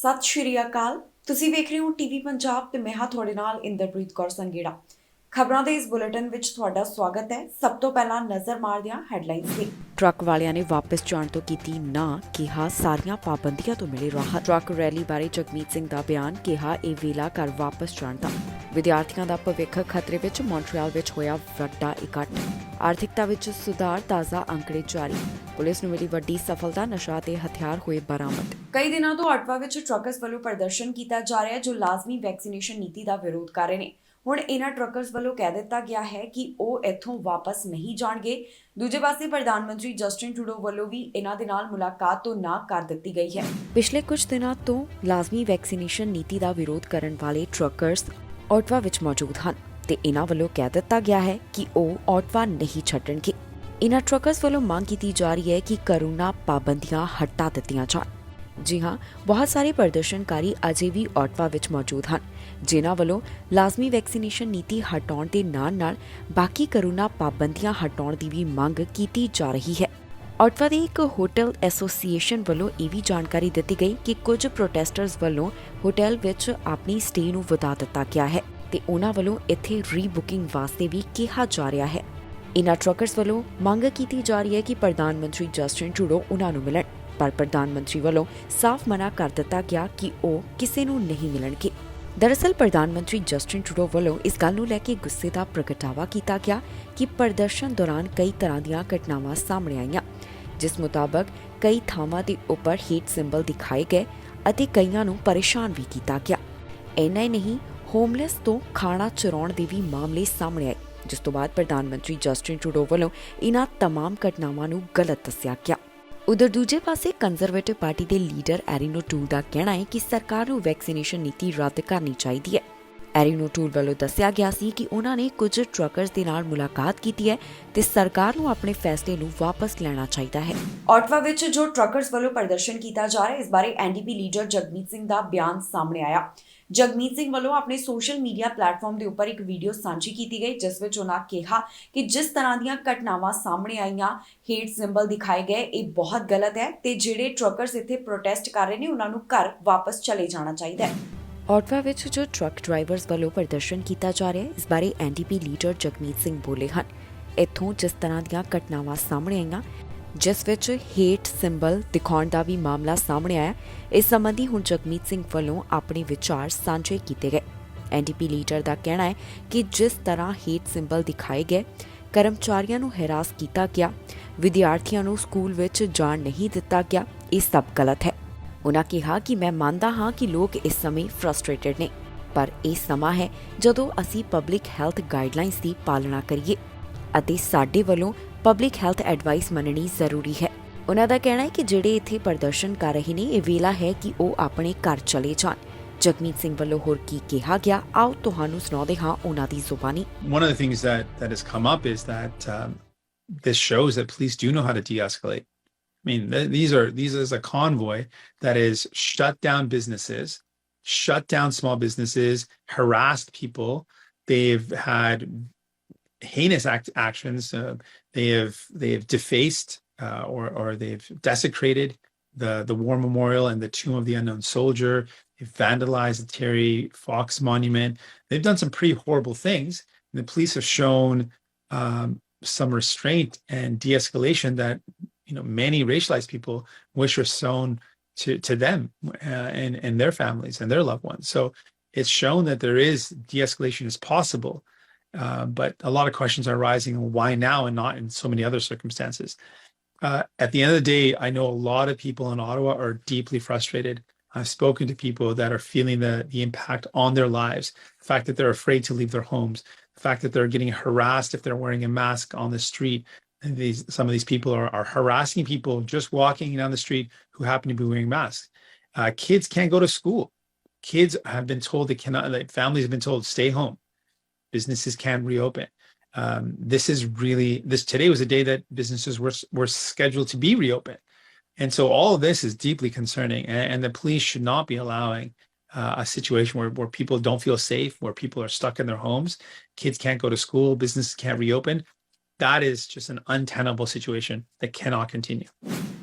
ਸਤਿ ਸ਼੍ਰੀ ਅਕਾਲ। ਤੁਸੀਂ ਵੇਖ ਰਹੇ ਹੋ ਟੀਵੀ ਪੰਜਾਬ ਤੇ ਮੈਂ ਹਾਂ ਤੁਹਾਡੇ ਨਾਲ ਇੰਦਰਪ੍ਰੀਤ ਕੌਰ ਸੰਗੇੜਾ। ਖਬਰਾਂ ਦੇ ਇਸ ਬੁਲੇਟਿਨ ਵਿੱਚ ਤੁਹਾਡਾ ਸਵਾਗਤ ਹੈ। ਸਭ ਤੋਂ ਪਹਿਲਾਂ ਨਜ਼ਰ ਮਾਰਦੇ ਹਾਂ ਹੈਡਲਾਈਨਸ ਤੇ। ਟਰੱਕ ਵਾਲਿਆਂ ਨੇ ਵਾਪਸ ਜਾਣ ਤੋਂ ਕੀਤੀ ਨਾ, ਕਿਹਾ ਸਾਰੀਆਂ ਪਾਬੰਦੀਆਂ ਤੋਂ ਮਿਲੇ ਰਾਹਤ। ਟਰੱਕ ਰੈਲੀ ਬਾਰੇ ਜਗਮੀਤ ਸਿੰਘ ਦਾ ਬਿਆਨ, ਕਿਹਾ ਇਹ ਵੇਲਾ ਘਰ ਵਾਪਸ ਜਾਣ ਦਾ। ਵਿਦਿਆਰਥੀਆਂ ਦਾ ਭਵਿੱਖ ਖਤਰੇ ਵਿੱਚ, ਮੌਂਟਰੀਅਲ ਵਿੱਚ ਹੋਇਆ ਵੱਡਾ ਇਕੱਠ। ਆਰਥਿਕਤਾ ਵਿੱਚ ਸੁਧਾਰ, ਤਾਜ਼ਾ ਅੰਕੜੇ ਜਾਰੀ। ਪੁਲਿਸ ਨੂੰ ਮਿਲੀ ਵੱਡੀ ਸਫਲਤਾ, ਨਸ਼ਾ ਤੇ ਹਥਿਆਰ ਹੋਏ ਬਰਾਮਦ। ਕਈ ਦਿਨਾਂ ਤੋਂ ਆਟਵਾ ਵਿੱਚ ਟਰੱਕਰਸ ਵੱਲੋਂ ਪ੍ਰਦਰਸ਼ਨ ਕੀਤਾ ਜਾ ਰਿਹਾ ਹੈ ਜੋ ਲਾਜ਼ਮੀ ਵੈਕਸੀਨੇਸ਼ਨ ਨੀਤੀ ਦਾ ਵਿਰੋਧ ਕਰ ਰਹੇ ਨੇ। ਹੁਣ ਇਹਨਾਂ ਟਰੱਕਰਸ ਵੱਲੋਂ ਕਹਿ ਦਿੱਤਾ ਗਿਆ ਹੈ ਕਿ ਉਹ ਇੱਥੋਂ ਵਾਪਸ ਨਹੀਂ ਜਾਣਗੇ। ਦੂਜੇ ਪਾਸੇ ਪ੍ਰਧਾਨ ਮੰਤਰੀ ਜਸਟਿਨ ਟਰੂਡੋ ਵੱਲੋਂ ਵੀ ਇਹਨਾਂ ਦੇ ਨਾਲ ਮੁਲਾਕਾਤ ਤੋਂ ਨਾ ਕਰ ਦਿੱਤੀ ਗਈ ਹੈ। ਪਿਛਲੇ ਕੁਝ ਦਿਨਾਂ ਤੋਂ ਲਾਜ਼ਮੀ ਵੈਕਸੀਨੇਸ਼ਨ ਨੀਤੀ ਦਾ ਵਿਰੋਧ ਕਰਨ ਵਾਲੇ ਟਰੱਕਰਸ ਆਟਵਾ ਵਿੱਚ ਮੌਜੂਦ ਹਨ ਤੇ ਇਹਨਾਂ ਵੱਲੋਂ ਕਹਿ ਦਿੱਤਾ ਗਿਆ ਹੈ ਕਿ ਉਹ ਆਟਵਾ ਨਹੀਂ ਛੱਡਣਗੇ। ਇਹਨਾਂ ਟਰੱਕਰਸ ਵੱਲੋਂ ਮੰਗ ਕੀਤੀ ਜਾ ਰਹੀ ਹੈ ਕਿ ਕਰੋਨਾ ਪਾਬੰਦੀਆਂ ਹਟਾ ਦਿੱਤੀਆਂ ਜਾਣ। ਜੀ ਹਾਂ, ਬਹੁਤ ਸਾਰੇ ਪ੍ਰਦਰਸ਼ਨਕਾਰੀ ਅਜੇ ਵੀ ਆਟਵਾ ਵਿੱਚ ਮੌਜੂਦ ਹਨ ਜਿਨ੍ਹਾਂ ਵੱਲੋਂ ਲਾਜ਼ਮੀ ਵੈਕਸੀਨੇਸ਼ਨ ਨੀਤੀ ਹਟਾਉਣ ਦੇ ਨਾਲ-ਨਾਲ ਬਾਕੀ ਕਰੋਨਾ ਪਾਬੰਦੀਆਂ ਹਟਾਉਣ ਦੀ ਵੀ ਮੰਗ ਕੀਤੀ ਜਾ ਰਹੀ ਹੈ। ਆਟਵਾ ਦੀ ਇੱਕ ਹੋਟਲ ਐਸੋਸੀਏਸ਼ਨ ਵੱਲੋਂ ਇਹ ਵੀ ਜਾਣਕਾਰੀ ਦਿੱਤੀ ਗਈ ਕਿ ਕੁਝ ਪ੍ਰੋਟੈਸਟਰਸ ਵੱਲੋਂ ਹੋਟਲ ਵਿੱਚ ਆਪਣੀ ਸਟੇ ਨੂੰ ਵਧਾ ਦਿੱਤਾ ਗਿਆ ਹੈ ਤੇ ਉਹਨਾਂ ਵੱਲੋਂ ਇੱਥੇ ਰੀਬੁਕਿੰਗ ਵਾਸਤੇ ਵੀ ਕਿਹਾ ਜਾ ਰਿਹਾ ਹੈ। ਇਨ੍ਹਾਂ ਟਰੱਕਰਸ ਵੱਲੋਂ ਮੰਗ ਕੀਤੀ ਜਾ ਰਹੀ ਹੈ ਕਿ ਪ੍ਰਧਾਨ ਮੰਤਰੀ ਜਸਟਿਨ ਟਰੂਡੋ ਉਹਨਾਂ ਨੂੰ ਮਿਲਣ, ਪਰ ਪ੍ਰਧਾਨ ਮੰਤਰੀ ਵੱਲੋਂ ਸਾਫ਼ ਮਨਾ ਕਰ ਦਿੱਤਾ ਗਿਆ ਕਿ ਉਹ ਕਿਸੇ ਨੂੰ ਨਹੀਂ ਮਿਲਣਗੇ। ਦਰਅਸਲ ਪ੍ਰਧਾਨ ਮੰਤਰੀ ਜਸਟਿਨ ਟਰੂਡੋ ਵੱਲੋਂ ਇਸ ਗੱਲ ਨੂੰ ਲੈ ਕੇ ਗੁੱਸੇ ਦਾ ਪ੍ਰਗਟਾਵਾ ਕੀਤਾ ਗਿਆ ਕਿ ਪ੍ਰਦਰਸ਼ਨ ਦੌਰਾਨ ਕਈ ਤਰ੍ਹਾਂ ਦੀਆਂ ਘਟਨਾਵਾਂ ਸਾਹਮਣੇ ਆਈਆਂ, ਜਿਸ ਮੁਤਾਬਕ ਕਈ ਥਾਵਾਂ ਦੇ ਉੱਪਰ ਹੇਟ ਸਿੰਬਲ ਦਿਖਾਏ ਗਏ ਅਤੇ ਕਈਆਂ ਨੂੰ ਪਰੇਸ਼ਾਨ ਵੀ ਕੀਤਾ ਗਿਆ। ਇੰਨਾ ਹੀ ਨਹੀਂ, ਹੋਮਲੈਸ ਤੋਂ ਖਾਣਾ ਚੁਰਾਉਣ ਦੇ ਵੀ ਮਾਮਲੇ ਸਾਹਮਣੇ ਆਏ, ਜਿਸ ਤੋਂ ਬਾਅਦ ਪ੍ਰਧਾਨ ਮੰਤਰੀ ਜਸਟਿਨ ਟਰੂਡੋ ਵੱਲੋਂ ਇਨ੍ਹਾਂ ਤਮਾਮ ਘਟਨਾਵਾਂ ਨੂੰ ਗਲਤ ਦੱਸਿਆ ਗਿਆ। ਉਧਰ ਦੂਜੇ ਪਾਸੇ ਕੰਜ਼ਰਵੇਟਿਵ ਪਾਰਟੀ ਦੇ ਲੀਡਰ ਐਰੀਨ ਓਟੂਲ ਦਾ ਕਹਿਣਾ ਹੈ ਕਿ ਸਰਕਾਰ ਨੂੰ ਵੈਕਸੀਨੇਸ਼ਨ ਨੀਤੀ ਰੱਦ ਕਰਨੀ ਚਾਹੀਦੀ ਹੈ। ਐਰੀਨ ਓਟੂਲ ਵੱਲੋਂ ਦੱਸਿਆ ਗਿਆ ਸੀ ਕਿ ਉਹਨਾਂ ਨੇ ਕੁਝ ਟਰੱਕਰਸ ਦੇ ਨਾਲ ਮੁਲਾਕਾਤ ਕੀਤੀ ਹੈ ਤੇ ਸਰਕਾਰ ਨੂੰ ਆਪਣੇ ਫੈਸਲੇ ਨੂੰ ਵਾਪਸ ਲੈਣਾ ਚਾਹੀਦਾ ਹੈ। ਆਟਵਾ ਵਿੱਚ ਜੋ ਟਰੱਕਰਸ ਵੱਲੋਂ ਪ੍ਰਦਰਸ਼ਨ ਕੀਤਾ ਜਾ ਰਿਹਾ ਹੈ, ਇਸ ਬਾਰੇ ਐਨਡੀਪੀ ਲੀਡਰ ਜਗਮੀਤ ਸਿੰਘ ਦਾ ਬਿਆਨ ਸਾਹਮਣੇ ਆਇਆ। ਜਗਮੀਤ ਸਿੰਘ ਵੱਲੋਂ ਆਪਣੇ ਸੋਸ਼ਲ ਮੀਡੀਆ ਪਲੇਟਫਾਰਮ ਦੇ ਉੱਪਰ ਇੱਕ ਵੀਡੀਓ ਸਾਂਝੀ ਕੀਤੀ ਗਈ, ਜਿਸ ਵਿੱਚ ਉਹਨਾਂ ਕਿਹਾ ਕਿ ਜਿਸ ਤਰ੍ਹਾਂ ਦੀਆਂ ਘਟਨਾਵਾਂ ਸਾਹਮਣੇ ਆਈਆਂ, ਹੇਟ ਸਿੰਬਲ ਦਿਖਾਏ ਗਏ, ਇਹ ਬਹੁਤ ਗਲਤ ਹੈ ਤੇ ਜਿਹੜੇ ਟਰੱਕਰਸ ਇੱਥੇ ਪ੍ਰੋਟੈਸਟ ਕਰ ਰਹੇ ਨੇ ਉਹਨਾਂ ਨੂੰ ਘਰ ਵਾਪਸ ਚਲੇ ਜਾਣਾ ਚਾਹੀਦਾ ਹੈ। ਆਟਵਾ ਵਿੱਚ ਜੋ ਟਰੱਕ ਡਰਾਈਵਰਸ ਵੱਲੋਂ ਪ੍ਰਦਰਸ਼ਨ ਕੀਤਾ ਜਾ ਰਿਹਾ ਹੈ, ਇਸ ਬਾਰੇ ਐਨਡੀਪੀ ਲੀਡਰ ਜਗਮੀਤ ਸਿੰਘ ਬੋਲੇ ਹਨ। ਇੱਥੋਂ ਜਿਸ ਤਰ੍ਹਾਂ ਦੀਆਂ ਘਟਨਾਵਾਂ ਸਾਹਮਣੇ ਆਈਆਂ, ਜਿਸ ਵਿੱਚ ਹੇਟ ਸਿੰਬਲ ਦਿਖਾਉਣ ਦਾ ਵੀ ਮਾਮਲਾ ਸਾਹਮਣੇ ਆਇਆ, ਇਸ ਸੰਬੰਧੀ ਹੁਣ ਜਗਮੀਤ ਸਿੰਘ ਵੱਲੋਂ ਆਪਣੇ ਵਿਚਾਰ ਸਾਂਝੇ ਕੀਤੇ ਗਏ। ਐਨਡੀਪੀ ਲੀਡਰ ਦਾ ਕਹਿਣਾ ਹੈ ਕਿ ਜਿਸ ਤਰ੍ਹਾਂ ਹੇਟ ਸਿੰਬਲ ਦਿਖਾਏ ਗਏ, ਕਰਮਚਾਰੀਆਂ ਨੂੰ ਹੈਰਾਸ ਕੀਤਾ ਗਿਆ, ਵਿਦਿਆਰਥੀਆਂ ਨੂੰ ਸਕੂਲ ਵਿੱਚ ਜਾਣ ਨਹੀਂ ਦਿੱਤਾ ਗਿਆ, ਇਹ ਸਭ ਗਲਤ ਹੈ। ਉਹਨਾਂ ਕਿਹਾ ਕਿ ਮੈਂ ਮੰਨਦਾ ਹਾਂ ਕਿ ਲੋਕ ਇਸ ਸਮੇਂ ਫਰਸਟ੍ਰੇਟਡ ਨੇ, ਪਰ ਇਹ ਸਮਾਂ ਹੈ ਜਦੋਂ ਅਸੀਂ ਪਬਲਿਕ ਹੈਲਥ ਗਾਈਡਲਾਈਨਸ ਦੀ ਪਾਲਣਾ ਕਰੀਏ ਅਤੇ ਸਾਡੇ ਵੱਲੋਂ ਪਬਲਿਕ ਹੈਲਥ ਐਡਵਾਈਸ ਮੰਨਣੀ ਜ਼ਰੂਰੀ ਹੈ। ਉਹਨਾਂ ਦਾ ਕਹਿਣਾ ਹੈ ਕਿ ਜਿਹੜੇ ਇੱਥੇ ਪ੍ਰਦਰਸ਼ਨ ਕਰ ਰਹੇ ਨੇ, ਇਹ ਵੇਲਾ ਹੈ ਕਿ ਉਹ ਆਪਣੇ ਘਰ ਚਲੇ ਜਾਣ। ਜਗਮੀਤ ਸਿੰਘ ਵੱਲੋਂ ਹੋਰ ਕੀ ਕਿਹਾ ਗਿਆ, ਆਓ ਤੁਹਾਨੂੰ ਸੁਣਾਉਂਦੇ ਹਾਂ ਉਹਨਾਂ ਦੀ ਜ਼ੁਬਾਨੀ। One of the things that has come up is that this shows that police do know how to de-escalate. I mean, these is a convoy that is shut down businesses, shut down small businesses, harassed people. They've had heinous actions. They have defaced or they've desecrated the war memorial and the tomb of the unknown soldier. They've vandalized the Terry Fox monument. They've done some pretty horrible things. And the police have shown some restraint and de-escalation that many racialized people wish were shown to them and their families and their loved ones. So it's shown that there is de-escalation is possible. But a lot of questions are rising on why now and not in so many other circumstances. At the end of the day, I know a lot of people in Ottawa are deeply frustrated. I've spoken to people that are feeling the impact on their lives, the fact that they're afraid to leave their homes, the fact that they're getting harassed if they're wearing a mask on the street. And some of these people are harassing people just walking down the street who happen to be wearing masks. Kids can't go to school. Kids have been told they cannot, like families have been told, stay home. Businesses can't reopen. Today was a day that businesses were scheduled to be reopened. And so all of this is deeply concerning. And the police should not be allowing a situation where people don't feel safe, where people are stuck in their homes, kids can't go to school, businesses can't reopen. That is just an untenable situation that cannot continue.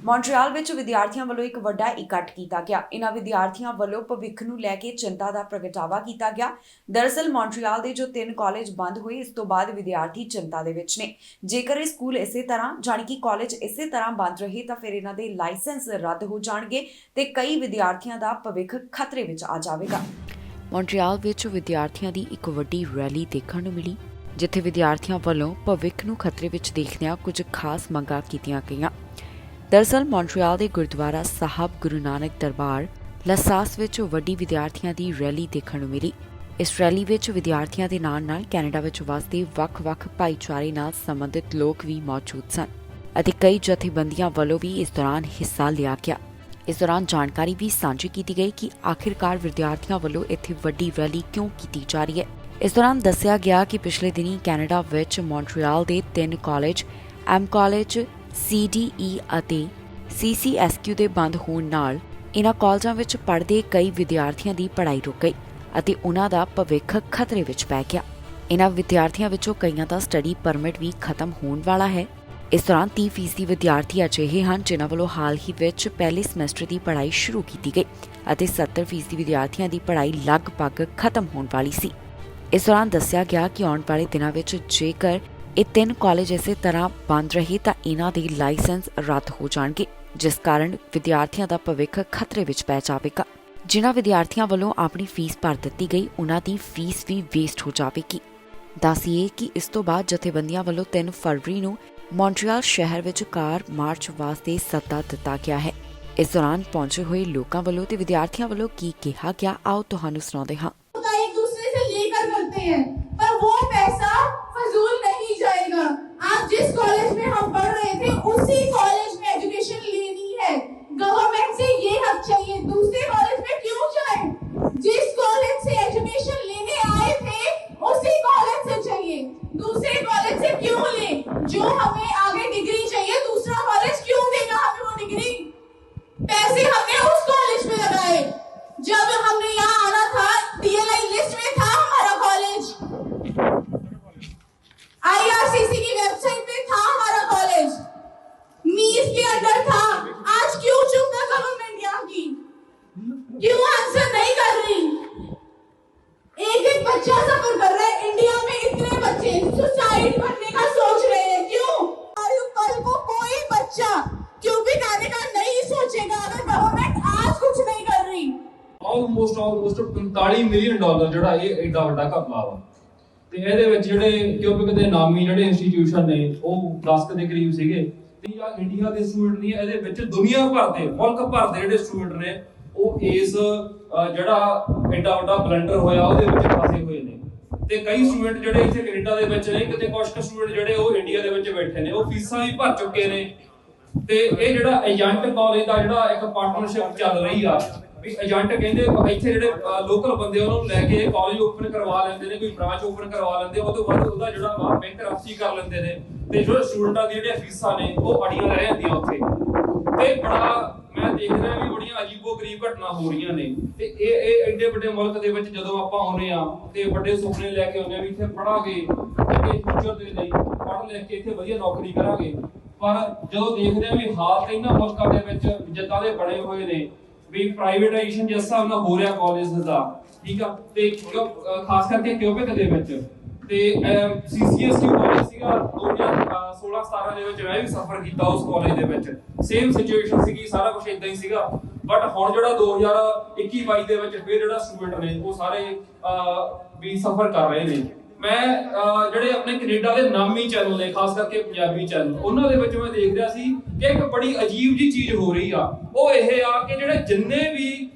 Montreal ਵਿੱਚ ਵਿਦਿਆਰਥੀਆਂ ਵੱਲੋਂ ਇੱਕ ਵੱਡਾ ਇਕੱਠ ਕੀਤਾ ਗਿਆ। ਇਹਨਾਂ ਵਿਦਿਆਰਥੀਆਂ ਵੱਲੋਂ ਭਵਿੱਖ ਨੂੰ ਲੈ ਕੇ ਚਿੰਤਾ ਦਾ ਪ੍ਰਗਟਾਵਾ ਕੀਤਾ ਗਿਆ। ਦਰਅਸਲ ਮੌਂਟਰੀਅਲ ਦੇ ਜੋ 3 ਕਾਲਜ ਬੰਦ ਹੋਏ, ਇਸ ਤੋਂ ਬਾਅਦ ਵਿਦਿਆਰਥੀ ਚਿੰਤਾ ਦੇ ਵਿੱਚ ਨੇ। ਜੇਕਰ ਇਹ ਸਕੂਲ ਇਸੇ ਤਰ੍ਹਾਂ ਜਾਣੀ ਕਿ ਕਾਲਜ ਇਸੇ ਤਰ੍ਹਾਂ ਬੰਦ ਰਹੇ ਤਾਂ ਫਿਰ ਇਹਨਾਂ ਦੇ ਲਾਇਸੈਂਸ ਰੱਦ ਹੋ ਜਾਣਗੇ ਤੇ ਕਈ ਵਿਦਿਆਰਥੀਆਂ ਦਾ ਭਵਿੱਖ ਖਤਰੇ ਵਿੱਚ ਆ ਜਾਵੇਗਾ। ਮੌਂਟਰੀਅਲ ਵਿੱਚ ਵਿਦਿਆਰਥੀਆਂ ਦੀ ਇੱਕ ਵੱਡੀ ਰੈਲੀ ਦੇਖਣ ਨੂੰ ਮਿਲੀ, ਜਿੱਥੇ ਵਿਦਿਆਰਥੀਆਂ ਵੱਲੋਂ ਭਵਿੱਖ ਨੂੰ ਖਤਰੇ ਵਿੱਚ ਦੇਖਦਿਆਂ ਕੁਝ ਖਾਸ ਮੰਗਾਂ ਕੀਤੀਆਂ ਗਈਆਂ। ਦਰਅਸਲ ਮੌਂਟਰੀਅਲ ਦੇ ਗੁਰਦੁਆਰਾ ਸਾਹਿਬ ਗੁਰੂ ਨਾਨਕ ਦਰਬਾਰ ਲਸਾਸ ਵਿੱਚ ਵੱਡੀ ਵਿਦਿਆਰਥੀਆਂ ਦੀ ਰੈਲੀ ਦੇਖਣ ਨੂੰ ਮਿਲੀ। ਇਸ ਰੈਲੀ ਵਿੱਚ ਵਿਦਿਆਰਥੀਆਂ ਦੇ ਨਾਲ-ਨਾਲ ਕੈਨੇਡਾ ਵਿੱਚ ਵਸਦੇ ਵੱਖ-ਵੱਖ ਭਾਈਚਾਰੇ ਨਾਲ ਸੰਬੰਧਿਤ ਲੋਕ ਵੀ ਮੌਜੂਦ ਸਨ ਅਤੇ ਕਈ ਜਥੇਬੰਦੀਆਂ ਵੱਲੋਂ ਵੀ ਇਸ ਦੌਰਾਨ ਹਿੱਸਾ ਲਿਆ ਗਿਆ। ਇਸ ਦੌਰਾਨ ਜਾਣਕਾਰੀ ਵੀ ਸਾਂਝੀ ਕੀਤੀ ਗਈ ਕਿ ਆਖਿਰਕਾਰ ਵਿਦਿਆਰਥੀਆਂ ਵੱਲੋਂ ਇੱਥੇ ਵੱਡੀ ਰੈਲੀ ਕਿਉਂ ਕੀਤੀ ਜਾ ਰਹੀ ਹੈ। ਇਸ ਦੌਰਾਨ ਦੱਸਿਆ ਗਿਆ ਕਿ ਪਿਛਲੇ ਦਿਨੀ ਕੈਨੇਡਾ ਵਿੱਚ ਮੌਂਟਰੀਅਲ ਦੇ 3 ਕਾਲਜ ਐਮ ਕਾਲਜ, CDE ਅਤੇ CCSQ ਦੇ ਬੰਦ ਹੋਣ ਨਾਲ ਇਨ੍ਹਾਂ ਕਾਲਜਾਂ ਵਿੱਚ ਪੜ੍ਹਦੇ ਕਈ ਵਿਦਿਆਰਥੀਆਂ ਦੀ ਪੜ੍ਹਾਈ ਰੁਕ ਗਈ ਅਤੇ ਉਨ੍ਹਾਂ ਦਾ ਭਵਿੱਖ ਖਤਰੇ ਵਿੱਚ ਪੈ ਗਿਆ। ਇਨ੍ਹਾਂ ਵਿਦਿਆਰਥੀਆਂ ਵਿੱਚੋਂ ਕਈਆਂ ਦਾ ਸਟੱਡੀ ਪਰਮਿਟ ਵੀ ਖਤਮ ਹੋਣ ਵਾਲਾ ਹੈ। ਇਸ ਦੌਰਾਨ 30% ਵਿਦਿਆਰਥੀ ਅਜਿਹੇ ਹਨ ਜਿਨ੍ਹਾਂ ਵੱਲੋਂ ਹਾਲ ਹੀ ਵਿੱਚ ਪਹਿਲੇ ਸਮੈਸਟਰ ਦੀ ਪੜ੍ਹਾਈ ਸ਼ੁਰੂ ਕੀਤੀ ਗਈ ਅਤੇ 70% ਵਿਦਿਆਰਥੀਆਂ ਦੀ ਪੜ੍ਹਾਈ ਲਗਭਗ ਖਤਮ ਹੋਣ ਵਾਲੀ ਸੀ। ਇਸ ਦੌਰਾਨ ਦੱਸਿਆ ਗਿਆ ਕਿ ਆਉਣ ਵਾਲੇ ਦਿਨਾਂ ਵਿੱਚ ਜੇਕਰ ਇਹ 3 ਕਾਲਜ ਇਸੇ ਤਰ੍ਹਾਂ ਬੰਦ ਰਹੇ ਤਾਂ ਇਹਨਾਂ ਦੇ ਲਾਇਸੈਂਸ ਰੱਦ ਹੋ ਜਾਣਗੇ, ਜਿਸ ਕਾਰਨ ਵਿਦਿਆਰਥੀਆਂ ਦਾ ਭਵਿੱਖ ਖਤਰੇ ਵਿੱਚ ਪੈ ਜਾਵੇਗਾ। ਜਿਨ੍ਹਾਂ ਵਿਦਿਆਰਥੀਆਂ ਵੱਲੋਂ ਆਪਣੀ ਫੀਸ ਭਰ ਦਿੱਤੀ ਗਈ, ਉਹਨਾਂ ਦੀ ਫੀਸ ਵੀ ਵੇਸਟ ਹੋ ਜਾਵੇਗੀ। ਦੱਸੀਏ ਕਿ ਇਸ ਤੋਂ ਬਾਅਦ ਜਥੇਬੰਦੀਆਂ ਵੱਲੋਂ 3 ਫਰਵਰੀ ਨੂੰ ਮੌਂਟਰੀਅਲ ਸ਼ਹਿਰ ਵਿੱਚ ਕਾਰ ਮਾਰਚ ਵਾਸਤੇ ਸੱਦਾ ਦਿੱਤਾ ਗਿਆ ਹੈ। ਇਸ ਦੌਰਾਨ ਪਹੁੰਚੇ ਹੋਏ ਲੋਕਾਂ ਵੱਲੋਂ ਤੇ ਵਿਦਿਆਰਥੀਆਂ ਵੱਲੋਂ ਕੀ ਕਿਹਾ ਗਿਆ, ਆਓ ਤੁਹਾਨੂੰ ਸੁਣਾਉਂਦੇ ਹਾਂ। पर वो पैसा फजूल नहीं जाएगा। आप जिस कॉलेज में हम पढ़ रहे थे उसी कॉलेज में एजुकेशन लेनी है। गवर्नमेंट से ये हक चाहिए, दूसरे कॉलेज में क्यों जाए? जिस कॉलेज से एजुकेशन लेने आए थे उसी कॉलेज से चाहिए, दूसरे कॉलेज से क्यों ले? जो हमें आगे डिग्री चाहिए दूसरा कॉलेज क्यों देगा हमें वो डिग्री? पैसे हमने उस कॉलेज में लगाए। जब हमने यहाँ आना था DLI लिस्ट में था हमारा कॉलेज, IRCC की वेबसाइट पे था हमारा कॉलेज, मीस के अंदर था। आज क्यों चुप है गवर्नमेंट यहाँ की? क्यों आंसर नहीं कर रही? एक बच्चा सफर कर रहा है। इंडिया में इतने बच्चे सुसाइड करने का सोच रहे हैं, क्यों? कल को कोई बच्चा क्यूबिक आने का नहीं सोचेगा अगर गवर्नमेंट आज कुछ नहीं कर रही। ਆਲਮੋਸਟ $45 ਮਿਲੀਅਨ ਜਿਹੜਾ ਇਹ ਐਡਾ ਵੱਡਾ ਘਪਲਾ ਵਾ ਤੇ ਇਹਦੇ ਵਿੱਚ ਜਿਹੜੇ ਕਿਊਬਿਕ ਦੇ ਨਾਮੀ ਜਿਹੜੇ ਇੰਸਟੀਟਿਊਸ਼ਨ ਨੇ ਉਹ 10 ਦੇ ਕਰੀਬ ਸੀਗੇ ਤੇ ਇੰਡੀਆ ਦੇ ਸਟੂਡੈਂਟ ਨਹੀਂ, ਇਹਦੇ ਵਿੱਚ ਦੁਨੀਆ ਭਰ ਦੇ ਮੁਲਕ ਭਰ ਦੇ ਜਿਹੜੇ ਸਟੂਡੈਂਟ ਨੇ ਉਹ ਇਸ ਜਿਹੜਾ ਐਡਾ ਵੱਡਾ ਬਲੰਡਰ ਹੋਇਆ ਉਹਦੇ ਵਿੱਚ ਫਸੇ ਹੋਏ ਨੇ ਤੇ ਕਈ ਸਟੂਡੈਂਟ ਜਿਹੜੇ ਇੱਥੇ ਕੈਨੇਡਾ ਦੇ ਵਿੱਚ ਨੇ, ਕਿਤੇ ਕੁਝ ਸਟੂਡੈਂਟ ਜਿਹੜੇ ਉਹ ਇੰਡੀਆ ਦੇ ਵਿੱਚ ਬੈਠੇ ਨੇ, ਉਹ ਫੀਸਾਂ ਵੀ ਭਰ ਚੁੱਕੇ ਨੇ ਤੇ ਇਹ ਜਿਹੜਾ ਏਜੰਟ ਕਾਲਜ ਦਾ ਜਿਹੜਾ ਇੱਕ ਪਾਰਟਨਰਸ਼ਿਪ ਚੱਲ ਰਹੀ ਆ ਵੀ ਏਜੰਟ ਕਹਿੰਦੇ ਇੱਥੇ ਜਿਹੜੇ ਲੋਕਲ ਬੰਦੇ ਉਹਨਾਂ ਨੂੰ ਲੈ ਕੇ ਕਾਲਜ ਓਪਨ ਕਰਵਾ ਲੈਂਦੇ ਨੇ, ਕੋਈ ਬ੍ਰਾਂਚ ਓਪਨ ਕਰਵਾ ਲੈਂਦੇ, ਉਹ ਤੋਂ ਬਾਅਦ ਉਹਦਾ ਜਿਹੜਾ ਵਾ ਬੈਂਕਰਪਸੀ ਕਰ ਲੈਂਦੇ ਨੇ ਤੇ ਜੋ ਸਟੂਡੈਂਟਾਂ ਦੀ ਜਿਹੜੀਆਂ ਫੀਸਾਂ ਨੇ ਉਹ ਅੜੀਆਂ ਰਹਿ ਜਾਂਦੀਆਂ ਉੱਥੇ ਤੇ ਬੜਾ ਮੈਂ ਦੇਖ ਰਿਹਾ ਵੀ ਬੜੀਆਂ ਅਜੀਬੋ-ਗਰੀਬ ਘਟਨਾ ਹੋ ਰਹੀਆਂ ਨੇ ਤੇ ਇਹ ਐਡੇ ਵੱਡੇ ਮੁਲਕ ਦੇ ਵਿੱਚ ਜਦੋਂ ਆਪਾਂ ਆਉਨੇ ਆ ਤੇ ਵੱਡੇ ਸੁਪਨੇ ਲੈ ਕੇ ਆਉਨੇ ਆ ਵੀ ਇੱਥੇ ਪੜਾਂਗੇ ਅੱਗੇ ਫਿਊਚਰ ਦੇ ਲਈ ਪੜ੍ਹ ਲਿਖ ਕੇ ਇੱਥੇ ਵਧੀਆ ਨੌਕਰੀ ਕਰਾਂਗੇ, ਪਰ ਜਦੋਂ ਦੇਖਦੇ ਆ ਵੀ ਹਾਲ ਇਹਨਾਂ ਮੁਲਕਾਂ ਦੇ ਵਿੱਚ ਜਿੱਦਾਂ ਦੇ ਬਣੇ ਹੋਏ ਨੇ ਵੀ ਪ੍ਰਾਈਵੇਟਾਈਜੇਸ਼ਨ ਜਿਸ ਹਿਸਾਬ ਨਾਲ ਹੋ ਰਿਹਾ ਕਾਲਜ ਦਾ, ਠੀਕ ਆ, ਤੇ ਖਾਸ ਕਰਕੇ ਕਿਊਬਿਕ ਦੇ ਵਿੱਚ ਤੇ CCSQ ਕਾਲਜ ਸੀਗਾ 2016-17 ਦੇ ਵਿੱਚ ਮੈਂ ਵੀ ਸਫ਼ਰ ਕੀਤਾ ਉਸ ਕਾਲਜ ਦੇ ਵਿੱਚ, ਸੇਮ ਸਿਚੁਏਸ਼ਨ ਸੀਗੀ, ਸਾਰਾ ਕੁਝ ਇਦਾਂ ਹੀ ਸੀਗਾ, ਬਟ ਹੁਣ ਜਿਹੜਾ 2021-22 ਦੇ ਵਿੱਚ ਫਿਰ ਜਿਹੜਾ ਸਟੂਡੈਂਟ ਨੇ ਉਹ ਸਾਰੇ ਵੀ ਸਫ਼ਰ ਕਰ ਰਹੇ ਨੇ। ਮੈਂ ਜਿਹੜੇ ਆਪਣੇ ਕੈਨੇਡਾ ਦੇ ਨਾਮੀ ਚੈਨਲ ਨੇ, ਖਾਸ ਕਰਕੇ ਪੰਜਾਬੀ ਚੈਨਲ, ਉਹਨਾਂ ਦੇ ਵਿੱਚ ਮੈਂ ਦੇਖ ਰਿਹਾ ਸੀ ਕਿ ਇੱਕ ਬੜੀ ਅਜੀਬ ਜੀ ਚੀਜ਼ ਹੋ ਰਹੀ ਆ। ਉਹ ਇਹ ਆ ਕਿ ਜਿਹੜੇ ਜਿੰਨੇ ਵੀ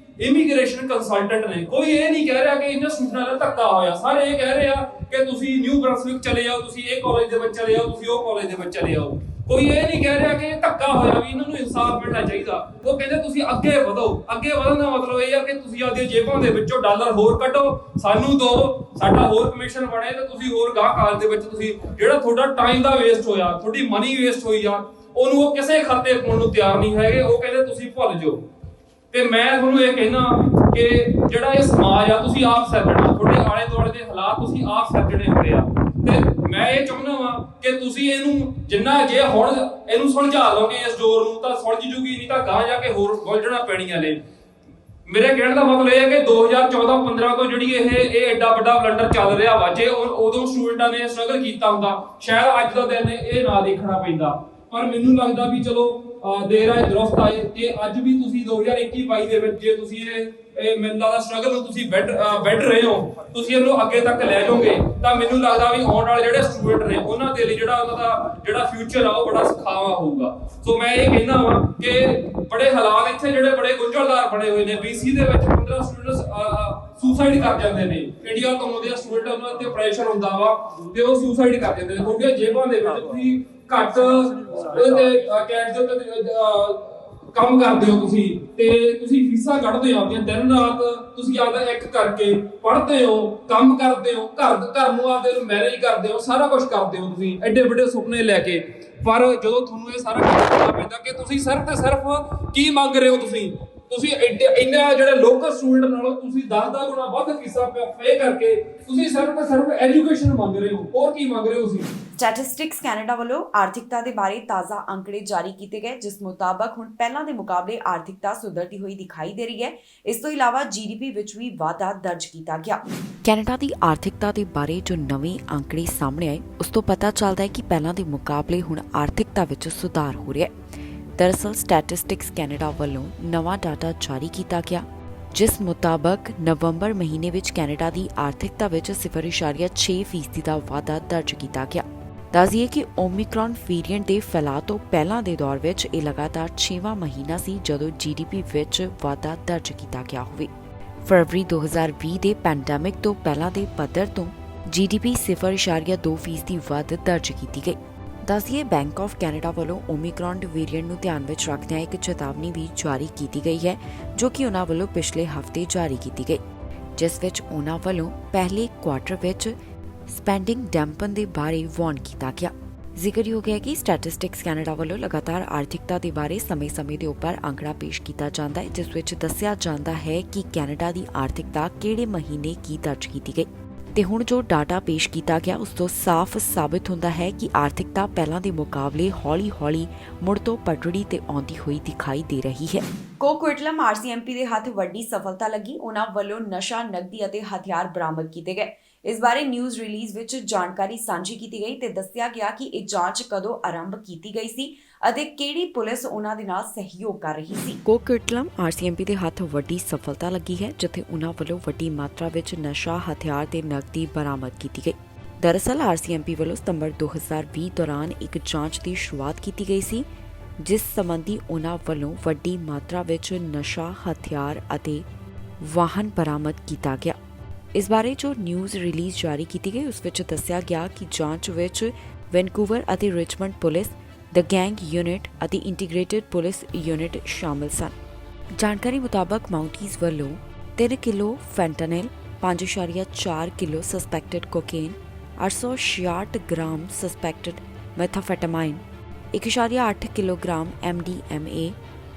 ਇਮੀਗ੍ਰੇਸ਼ਨ ਕੰਸਲਟੈਂਟ ਨੇ, ਕੋਈ ਇਹ ਨਹੀਂ ਕਹਿ ਰਿਹਾ ਕਿ ਇਹਨਾਂ ਸਟੂਡੈਂਟਾਂ ਨਾਲ ਧੱਕਾ ਹੋਇਆ, ਸਾਰੇ ਇਹ ਕਹਿ ਰਹੇ ਆ ਕਿ ਤੁਸੀਂ ਨਿਊ ਬ੍ਰੰਸਵਿਕ ਚਲੇ ਜਾਓ, ਤੁਸੀਂ ਇਹ ਕਾਲਜ ਦੇ ਵਿੱਚ ਚਲੇ ਜਾਓ, ਤੁਸੀਂ ਉਹ ਕਾਲਜ ਦੇ ਵਿੱਚ ਚਲੇ ਜਾਓ। ਕੋਈ ਇਹ ਨਹੀਂ ਕਹਿ ਰਿਹਾ ਕਿ ਧੱਕਾ ਹੋਇਆ ਵੀ ਇਹਨਾਂ ਨੂੰ ਇਨਸਾਫ ਮਿਲਣਾ ਚਾਹੀਦਾ। ਉਹ ਕਹਿੰਦੇ ਤੁਸੀਂ ਅੱਗੇ ਵਧੋ। ਅੱਗੇ ਵਧਣ ਦਾ ਮਤਲਬ ਇਹ ਆ ਕਿ ਤੁਸੀਂ ਆਪਦੀਆਂ ਜੇਬਾਂ ਦੇ ਵਿੱਚੋਂ ਡਾਲਰ ਹੋਰ ਕੱਢੋ, ਸਾਨੂੰ ਦਿਓ, ਸਾਡਾ ਹੋਰ ਕਮਿਸ਼ਨ ਬਣੇ ਤੇ ਤੁਸੀਂ ਹੋਰ ਗਾਹ ਕਾਲਜ ਦੇ ਵਿੱਚ ਤੁਸੀਂ ਜਿਹੜਾ ਤੁਹਾਡਾ ਟਾਈਮ ਦਾ ਵੇਸਟ ਹੋਇਆ, ਤੁਹਾਡੀ ਮਨੀ ਵੇਸਟ ਹੋਈ ਆ, ਉਹਨੂੰ ਉਹ ਕਿਸੇ ਖਾਤੇ ਪਾਉਣ ਨੂੰ ਤਿਆਰ ਨਹੀਂ ਹੈਗੇ। ਉਹ ਕਹਿੰਦੇ ਤੁਸੀਂ ਭੁੱਲ ਜਾਓ। ਤੇ ਮੈਂ ਤੁਹਾਨੂੰ ਇਹ ਕਹਿਣਾ ਕਿ ਜਿਹੜਾ ਇਹ ਸਮਾਜ ਆ ਤੁਸੀਂ ਆਪ ਸਿਰਜਣਾ, ਤੁਹਾਡੇ ਆਲੇ ਦੁਆਲੇ ਦੇ ਹਾਲਾਤ ਤੁਸੀਂ ਆਪ ਸਿਰਜਣੇ ਹੁੰਦੇ ਆ। ਤੇ ਮੈਂ ਇਹ ਚਾਹੁੰਦਾ ਵਾਂ ਕਿ ਤੁਸੀਂ ਇਹਨੂੰ ਜਿੰਨਾ ਜੇ ਹੁਣ ਇਹਨੂੰ ਸੁਲਝਾ ਲਓਗੇ ਇਸ ਜ਼ੋਰ ਨੂੰ ਤਾਂ ਸੁਲਝ ਜੂਗੀ, ਨਹੀਂ ਤਾਂ ਗਾਂ ਜਾ ਕੇ ਹੋਰ ਉਲਝਣਾ ਪੈਣੀਆਂ ਨੇ। ਮੇਰੇ ਕਹਿਣ ਦਾ ਮਤਲਬ ਇਹ ਹੈ ਕਿ 2014-15 ਤੋਂ ਜਿਹੜੀ ਇਹ ਐਡਾ ਵੱਡਾ ਬਲੰਡਰ ਚੱਲ ਰਿਹਾ ਵਾ, ਜੇ ਉਦੋਂ ਸਟੂਡੈਂਟਾਂ ਨੇ ਸਟਰਗਲ ਕੀਤਾ ਹੁੰਦਾ ਸ਼ਾਇਦ ਅੱਜ ਦਾ ਦਿਨ ਇਹ ਨਾ ਦੇਖਣਾ ਪੈਂਦਾ। ਪਰ ਮੈਨੂੰ ਲੱਗਦਾ ਵੀ ਚਲੋ ਦੇਰ ਆਏ ਦਰੁਸਤ ਆਏ, ਤੇ ਅੱਜ ਵੀ ਤੁਸੀਂ 2021-22 ਦੇ ਵਿੱਚ ਜੇ ਤੁਸੀਂ ਇਹ ਮੈਨੂੰ ਲੱਗਦਾ ਸਟਰਗਲ ਨੂੰ ਤੁਸੀਂ ਵੱਢ ਰਹੇ ਹੋ, ਤੁਸੀਂ ਇਹਨੂੰ ਅੱਗੇ ਤੱਕ ਲੈ ਜਾਓਗੇ, ਤਾਂ ਮੈਨੂੰ ਲੱਗਦਾ ਵੀ ਆਉਣ ਵਾਲੇ ਜਿਹੜੇ ਸਟੂਡੈਂਟ ਨੇ ਉਹਨਾਂ ਦੇ ਲਈ ਉਹਨਾਂ ਦਾ ਜਿਹੜਾ ਫਿਊਚਰ ਆ ਉਹ ਬੜਾ ਸੁਖਾਵਾਂ ਹੋਊਗਾ। ਸੋ ਮੈਂ ਇਹ ਕਹਿੰਦਾ ਵਾਂ ਕਿ ਬੜੇ ਹਾਲਾਤ ਇੱਥੇ ਜਿਹੜੇ ਬੜੇ ਗੁੰਝਲਦਾਰ ਬਣੇ ਹੋਏ ਨੇ। BC ਦੇ ਵਿੱਚ 15 ਸਟੂਡੈਂਟਸ ਸੁਸਾਈਡ ਕਰ ਜਾਂਦੇ ਨੇ। ਇੰਡੀਆ ਤੋਂ ਆਉਂਦੇ ਆ ਸਟੂਡੈਂਟ, ਉਹਨਾਂ ਤੇ ਪ੍ਰੈਸ਼ਰ ਹੁੰਦਾ ਵਾ ਤੇ ਉਹ ਸੁਸਾਈਡ ਕਰ ਜਾਂਦੇ ਨੇ ਕਿਉਂਕਿ ਜੇਬਾਂ ਦੇ ਵਿੱਚ ਤੁਸੀਂ ਘੱਟ ਕੈਸ਼ ਦੇ ਕੰਮ ਕਰਦੇ ਹੋ ਤੁਸੀਂ, ਤੇ ਤੁਸੀਂ ਫੀਸਾਂ ਕੱਢਦੇ ਹੋ ਆਪਦੀਆਂ, ਦਿਨ ਰਾਤ ਤੁਸੀਂ ਆਪਦਾ ਇੱਕ ਕਰਕੇ ਪੜ੍ਹਦੇ ਹੋ, ਕੰਮ ਕਰਦੇ ਹੋ, ਘਰ ਨੂੰ ਆਪਦੇ ਨੂੰ ਮੈਨੇਜ ਕਰਦੇ ਹੋ, ਸਾਰਾ ਕੁਝ ਕਰਦੇ ਹੋ ਤੁਸੀਂ ਐਡੇ ਵੱਡੇ ਸੁਪਨੇ ਲੈ ਕੇ। ਪਰ ਜਦੋਂ ਤੁਹਾਨੂੰ ਇਹ ਸਾਰਾ ਕੁਝ ਕਰਨਾ ਪੈਂਦਾ ਕਿ ਤੁਸੀਂ ਸਿਰਫ ਤੇ ਸਿਰਫ ਕੀ ਮੰਗ ਰਹੇ ਹੋ, ਤੁਸੀਂ ਇੰਨਾ ਜਿਹੜੇ ਲੋਕਲ ਸਟੂਡੈਂਟ ਨਾਲੋਂ ਤੁਸੀਂ 10 ਗੁਣਾ ਵੱਧ ਫੀਸਾਂ ਪੇ ਕਰਕੇ ਤੁਸੀਂ ਸਿਰਫ ਤੇ ਸਿਰਫ ਐਜੂਕੇਸ਼ਨ ਮੰਗ ਰਹੇ ਹੋ, ਹੋਰ ਕੀ ਮੰਗ ਰਹੇ ਹੋ ਤੁਸੀਂ? ਸਟੈਟਿਸਟਿਕਸ ਕੈਨੇਡਾ ਵੱਲੋਂ ਆਰਥਿਕਤਾ ਦੇ ਬਾਰੇ ਤਾਜ਼ਾ ਅੰਕੜੇ ਜਾਰੀ ਕੀਤੇ ਗਏ, ਜਿਸ ਮੁਤਾਬਕ ਹੁਣ ਪਹਿਲਾਂ ਦੇ ਮੁਕਾਬਲੇ ਆਰਥਿਕਤਾ ਸੁਧਰਦੀ ਹੋਈ ਦਿਖਾਈ ਦੇ ਰਹੀ ਹੈ। ਇਸ ਤੋਂ ਇਲਾਵਾ GDP ਵਿੱਚ ਵੀ ਵਾਧਾ ਦਰਜ ਕੀਤਾ ਗਿਆ। ਕੈਨੇਡਾ ਦੀ ਆਰਥਿਕਤਾ ਦੇ ਬਾਰੇ ਜੋ ਨਵੇਂ ਅੰਕੜੇ ਸਾਹਮਣੇ ਆਏ, ਉਸ ਤੋਂ ਪਤਾ ਚੱਲਦਾ ਹੈ ਕਿ ਪਹਿਲਾਂ ਦੇ ਮੁਕਾਬਲੇ ਹੁਣ ਆਰਥਿਕਤਾ ਵਿੱਚ ਸੁਧਾਰ ਹੋ ਰਿਹਾ ਹੈ। ਦਰਅਸਲ ਸਟੈਟਿਸਟਿਕਸ ਕੈਨੇਡਾ ਵੱਲੋਂ ਨਵਾਂ ਡਾਟਾ ਜਾਰੀ ਕੀਤਾ ਗਿਆ, ਜਿਸ ਮੁਤਾਬਕ ਨਵੰਬਰ ਮਹੀਨੇ ਵਿੱਚ ਕੈਨੇਡਾ ਦੀ ਆਰਥਿਕਤਾ ਵਿੱਚ 0.6% ਦਾ ਵਾਧਾ ਦਰਜ ਕੀਤਾ ਗਿਆ। ਦੱਸਦੀਏ ਕਿ ਓਮਿਕਰੌਨ ਵੇਰੀਐਂਟ ਦੇ ਫੈਲਾਅ ਤੋਂ ਪਹਿਲਾਂ ਦੇ ਦੌਰ ਵਿੱਚ ਇਹ ਲਗਾਤਾਰ 6ਵਾਂ ਮਹੀਨਾ ਸੀ ਜਦੋਂ GDP ਵਿੱਚ ਵਾਧਾ ਦਰਜ ਕੀਤਾ ਗਿਆ ਹੋਵੇ। ਫਰਵਰੀ 2020 ਦੇ ਪੈਂਡੈਮਿਕ ਤੋਂ ਪਹਿਲਾਂ ਦੇ ਪੱਧਰ ਤੋਂ GDP 0.2% ਵੱਧ ਦਰਜ ਕੀਤੀ ਗਈ। ਦੱਸਦੀਏ ਬੈਂਕ ਆਫ ਕੈਨੇਡਾ ਵੱਲੋਂ ਓਮਿਕਰੌਨ ਵੇਰੀਐਂਟ ਨੂੰ ਧਿਆਨ ਵਿੱਚ ਰੱਖਦਿਆਂ ਇੱਕ ਚੇਤਾਵਨੀ ਵੀ ਜਾਰੀ ਕੀਤੀ ਗਈ ਹੈ, ਜੋ ਕਿ ਉਹਨਾਂ ਵੱਲੋਂ ਪਿਛਲੇ ਹਫ਼ਤੇ ਜਾਰੀ ਕੀਤੀ ਗਈ, ਜਿਸ ਵਿੱਚ ਉਹਨਾਂ ਵੱਲੋਂ ਪਹਿਲੇ ਕੁਆਰਟਰ ਵਿੱਚ ਸਪੈਂਡਿੰਗ ਡੈਂਪਨ ਦੇ ਬਾਰੇ ਵਾਰਨ ਕੀਤਾ ਗਿਆ। ਜ਼ਿਕਰਯੋਗ ਹੈ ਕਿ ਸਟੈਟਿਸਟਿਕਸ ਕੈਨੇਡਾ ਵੱਲੋਂ ਲਗਾਤਾਰ ਆਰਥਿਕਤਾ ਦੇ ਬਾਰੇ ਸਮੇਂ-ਸਮੇਂ ਦੇ ਉੱਪਰ ਅੰਕੜਾ ਪੇਸ਼ ਕੀਤਾ ਜਾਂਦਾ ਹੈ, ਜਿਸ ਵਿੱਚ ਦੱਸਿਆ ਜਾਂਦਾ ਹੈ ਕਿ ਕੈਨੇਡਾ ਦੀ ਆਰਥਿਕਤਾ ਕਿਹੜੇ ਮਹੀਨੇ ਕੀ ਦਰਜ ਕੀਤੀ ਗਈ। ਤੇ ਹੁਣ ਜੋ ਡਾਟਾ ਪੇਸ਼ ਕੀਤਾ ਗਿਆ ਉਸ ਤੋਂ ਸਾਫ਼ ਸਾਬਿਤ ਹੁੰਦਾ ਹੈ ਕਿ ਆਰਥਿਕਤਾ ਪਹਿਲਾਂ ਦੇ ਮੁਕਾਬਲੇ ਹੌਲੀ-ਹੌਲੀ ਮੁੜ ਤੋਂ ਪਟੜੀ ਤੇ ਆਉਂਦੀ ਹੋਈ ਦਿਖਾਈ ਦੇ ਰਹੀ ਹੈ। ਕੋਕੁਇਟਲਮ RCMP ਦੇ ਹੱਥ ਵੱਡੀ ਸਫਲਤਾ ਲੱਗੀ। ਉਹਨਾਂ ਵੱਲੋਂ ਨਸ਼ਾ, ਨਕਦੀ ਅਤੇ ਹਥਿਆਰ ਬਰਾਮਦ ਕੀਤੇ ਗਏ। ਇਸ ਬਾਰੇ ਨਿਊਜ਼ ਰਿਲੀਜ਼ ਵਿੱਚ ਜਾਣਕਾਰੀ ਸਾਂਝੀ ਕੀਤੀ ਗਈ ਤੇ ਦੱਸਿਆ ਗਿਆ ਕਿ ਇਹ ਜਾਂਚ ਕਦੋਂ ਆਰੰਭ ਕੀਤੀ ਗਈ ਸੀ ਅਤੇ ਕਿਹੜੀ ਪੁਲਿਸ ਉਹਨਾਂ ਦੇ ਨਾਲ ਸਹਿਯੋਗ ਕਰ ਰਹੀ ਸੀ। ਕੋਕੁਇਟਲਮ RCMP ਦੇ ਹੱਥ ਵੱਡੀ ਸਫਲਤਾ ਲੱਗੀ ਹੈ, ਜਿੱਥੇ ਉਹਨਾਂ ਵੱਲੋਂ ਵੱਡੀ ਮਾਤਰਾ ਵਿੱਚ ਨਸ਼ਾ, ਹਥਿਆਰ ਤੇ ਨਕਦੀ ਬਰਾਮਦ ਕੀਤੀ ਗਈ। ਦਰਅਸਲ RCMP ਵੱਲੋਂ ਸਤੰਬਰ 2020 ਦੌਰਾਨ ਇੱਕ ਜਾਂਚ ਦੀ ਸ਼ੁਰੂਆਤ ਕੀਤੀ ਗਈ ਸੀ, ਜਿਸ ਸੰਬੰਧੀ ਉਹਨਾਂ ਵੱਲੋਂ ਵੱਡੀ ਮਾਤਰਾ ਵਿੱਚ ਨਸ਼ਾ, ਹਥਿਆਰ ਅਤੇ ਵਾਹਨ ਬਰਾਮਦ ਕੀਤਾ ਗਿਆ। ਇਸ ਬਾਰੇ ਜੋ ਨਿਊਜ਼ ਰਿਲੀਜ਼ ਜਾਰੀ ਕੀਤੀ ਗਈ ਉਸ ਵਿੱਚ ਦੱਸਿਆ ਗਿਆ ਕਿ ਜਾਂਚ ਵਿੱਚ ਵੈਨਕੂਵਰ ਅਤੇ Richmond police, the gang unit ਅਤੇ ਇੰਟੀਗ੍ਰੇਟਿਡ ਪੁਲਿਸ ਯੂਨਿਟ ਸ਼ਾਮਲ ਸਨ। ਜਾਣਕਾਰੀ ਮੁਤਾਬਕ ਮਾਉਂਟੀਜ਼ ਵੱਲੋਂ 3 kilo fentanyl, 5.4 kilo suspected cocaine, 866 gram suspected methamphetamine, 1.8 kilogram MDMA,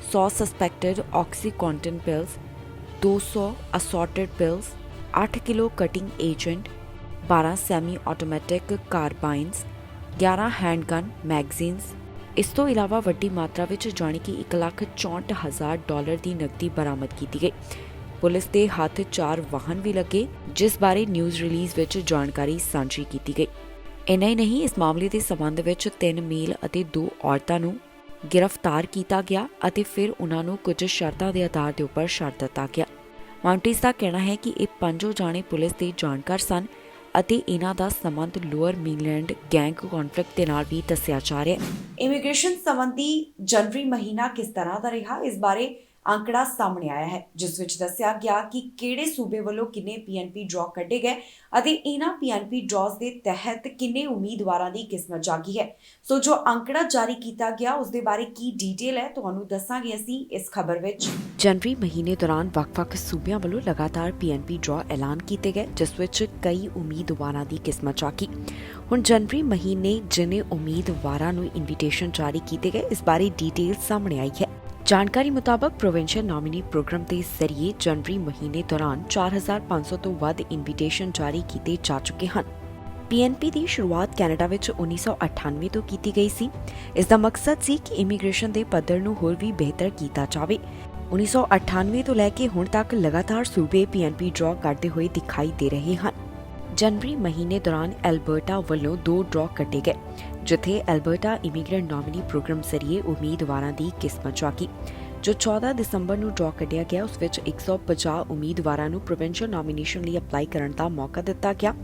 100 suspected OxyContin pills, 200 assorted pills, 8 kilo cutting agent, 12 semi automatic carbines, 11 handgun magazines. ਇਸ ਤੋਂ ਇਲਾਵਾ ਵੱਡੀ ਮਾਤਰਾ ਵਿੱਚ ਜਾਣੀ ਕਿ $1,64,000 ਦੀ ਨਕਦੀ ਬਰਾਮਦ ਕੀਤੀ ਗਈ। ਪੁਲਿਸ ਦੇ ਹੱਥ 4 ਵਾਹਨ ਵੀ ਲੱਗੇ, ਜਿਸ ਬਾਰੇ ਨਿਊਜ਼ ਰਿਲੀਜ਼ ਵਿੱਚ ਜਾਣਕਾਰੀ ਸਾਂਝੀ ਕੀਤੀ ਗਈ। ਇੰਨਾ ਹੀ ਨਹੀਂ, ਇਸ ਮਾਮਲੇ ਦੇ ਸਬੰਧ ਵਿੱਚ 3 ਮੇਲ ਅਤੇ 2 ਔਰਤਾਂ ਨੂੰ ਗ੍ਰਿਫਤਾਰ ਕੀਤਾ ਗਿਆ ਅਤੇ ਫਿਰ ਉਹਨਾਂ ਨੂੰ ਕੁਝ ਸ਼ਰਤਾਂ ਦੇ ਆਧਾਰ ਦੇ ਉੱਪਰ ਛੱਡ ਦਿੱਤਾ ਗਿਆ। ਮਾਉਂਟੀਜ਼ ਦਾ ਕਹਿਣਾ ਹੈ ਕਿ ਇਹ 5 ਜਾਣੇ ਪੁਲਿਸ ਦੇ ਜਾਣਕਾਰ ਸਨ ਅਤੇ ਇਹਨਾਂ ਦਾ ਸੰਬੰਧ ਲੋਅਰ ਮੇਨਲੈਂਡ ਗੈਂਗ ਕੌਨਫਲਿਕਟ ਦੇ ਨਾਲ ਵੀ ਦੱਸਿਆ ਜਾ ਰਿਹਾ ਹੈ। ਇਮੀਗ੍ਰੇਸ਼ਨ ਸੰਬੰਧੀ ਜਨਵਰੀ ਮਹੀਨਾ ਕਿਸ ਤਰ੍ਹਾਂ ਦਾ ਰਿਹਾ, ਇਸ ਬਾਰੇ ਅੰਕੜਾ ਸਾਹਮਣੇ ਆਇਆ ਹੈ, ਜਿਸ ਵਿੱਚ ਦੱਸਿਆ ਗਿਆ ਕਿ ਕਿਹੜੇ ਸੂਬੇ ਵੱਲੋਂ ਕਿੰਨੇ PNP ਡਰਾਅ ਕੱਢੇ ਗਏ ਅਤੇ ਇਹਨਾਂ PNP ਡਰਾਅਸ ਦੇ ਤਹਿਤ ਕਿੰਨੇ ਉਮੀਦਵਾਰਾਂ ਦੀ ਕਿਸਮਤ ਜਾਗੀ ਹੈ। ਸੋ ਜੋ ਅੰਕੜਾ ਜਾਰੀ ਕੀਤਾ ਗਿਆ ਉਸ ਦੇ ਬਾਰੇ ਕੀ ਡਿਟੇਲ ਹੈ, ਤੁਹਾਨੂੰ ਦੱਸਾਂਗੇ ਅਸੀਂ ਇਸ ਖਬਰ ਵਿੱਚ। ਜਨਵਰੀ ਮਹੀਨੇ ਦੌਰਾਨ ਵੱਖ-ਵੱਖ ਸੂਬਿਆਂ ਵੱਲੋਂ ਲਗਾਤਾਰ PNP ਡਰਾਅ ਐਲਾਨ ਕੀਤੇ ਗਏ, ਜਿਸ ਵਿੱਚ ਕਈ ਉਮੀਦਵਾਰਾਂ ਦੀ ਕਿਸਮਤ ਜਾਗੀ। ਹੁਣ ਜਨਵਰੀ ਮਹੀਨੇ ਜਿਨੇ ਉਮੀਦਵਾਰਾਂ ਨੂੰ ਇਨਵੀਟੇਸ਼ਨ ਜਾਰੀ ਕੀਤੇ ਗਏ, ਇਸ ਬਾਰੇ ਡਿਟੇਲ ਸਾਹਮਣੇ ਆਈ ਹੈ। ਜਾਣਕਾਰੀ ਮੁਤਾਬਕ ਪ੍ਰੋਵਿੰਸ਼ੀਅਲ ਨੋਮੀਨੀ ਪ੍ਰੋਗਰਾਮ ਦੇ ਜ਼ਰੀਏ ਜਨਵਰੀ ਮਹੀਨੇ ਦੌਰਾਨ 4,500 ਤੋਂ ਵੱਧ ਇਨਵੀਟੇਸ਼ਨ ਜਾਰੀ ਕੀਤੇ ਜਾ ਚੁੱਕੇ ਹਨ। PNP ਦੀ ਸ਼ੁਰੂਆਤ ਕੈਨੇਡਾ ਵਿੱਚ 1998 ਤੋਂ ਕੀਤੀ ਗਈ ਸੀ। ਇਸ ਦਾ ਮਕਸਦ ਸੀ ਕਿ ਇਮੀਗ੍ਰੇਸ਼ਨ ਦੇ ਪੱਧਰ ਨੂੰ ਹੋਰ ਵੀ ਬਿਹਤਰ ਕੀਤਾ ਜਾਵੇ। 1998 ਤੋਂ ਲੈ ਕੇ ਹੁਣ ਤੱਕ ਲਗਾਤਾਰ ਸੂਬੇ PNP ਡਰਾਅ ਕਰਦੇ ਹੋਏ ਦਿਖਾਈ ਦੇ ਰਹੇ ਹਨ। ਜਨਵਰੀ ਮਹੀਨੇ ਦੌਰਾਨ ਐਲਬਰਟਾ ਵੱਲੋਂ 2 ਡਰਾਅ ਕੱਢੇ ਗਏ, ਜਿੱਥੇ ਐਲਬਰਟਾ ਇਮੀਗ੍ਰੈਂਟ ਨੋਮਿਨੀ ਪ੍ਰੋਗਰਾਮ ਜ਼ਰੀਏ ਉਮੀਦਵਾਰਾਂ ਦੀ ਕਿਸਮਤ ਜਾਗੀ। ਜੋ 14 ਦਸੰਬਰ ਨੂੰ ਡਰਾਅ ਕੱਢਿਆ ਗਿਆ, ਉਸ ਵਿੱਚ 150 ਉਮੀਦਵਾਰਾਂ ਨੂੰ ਪ੍ਰੋਵਿੰਸ਼ੀਅਲ ਨੋਮੀਨੇਸ਼ਨ ਲਈ ਅਪਲਾਈ ਕਰਨ ਦਾ ਮੌਕਾ ਦਿੱਤਾ ਗਿਆ।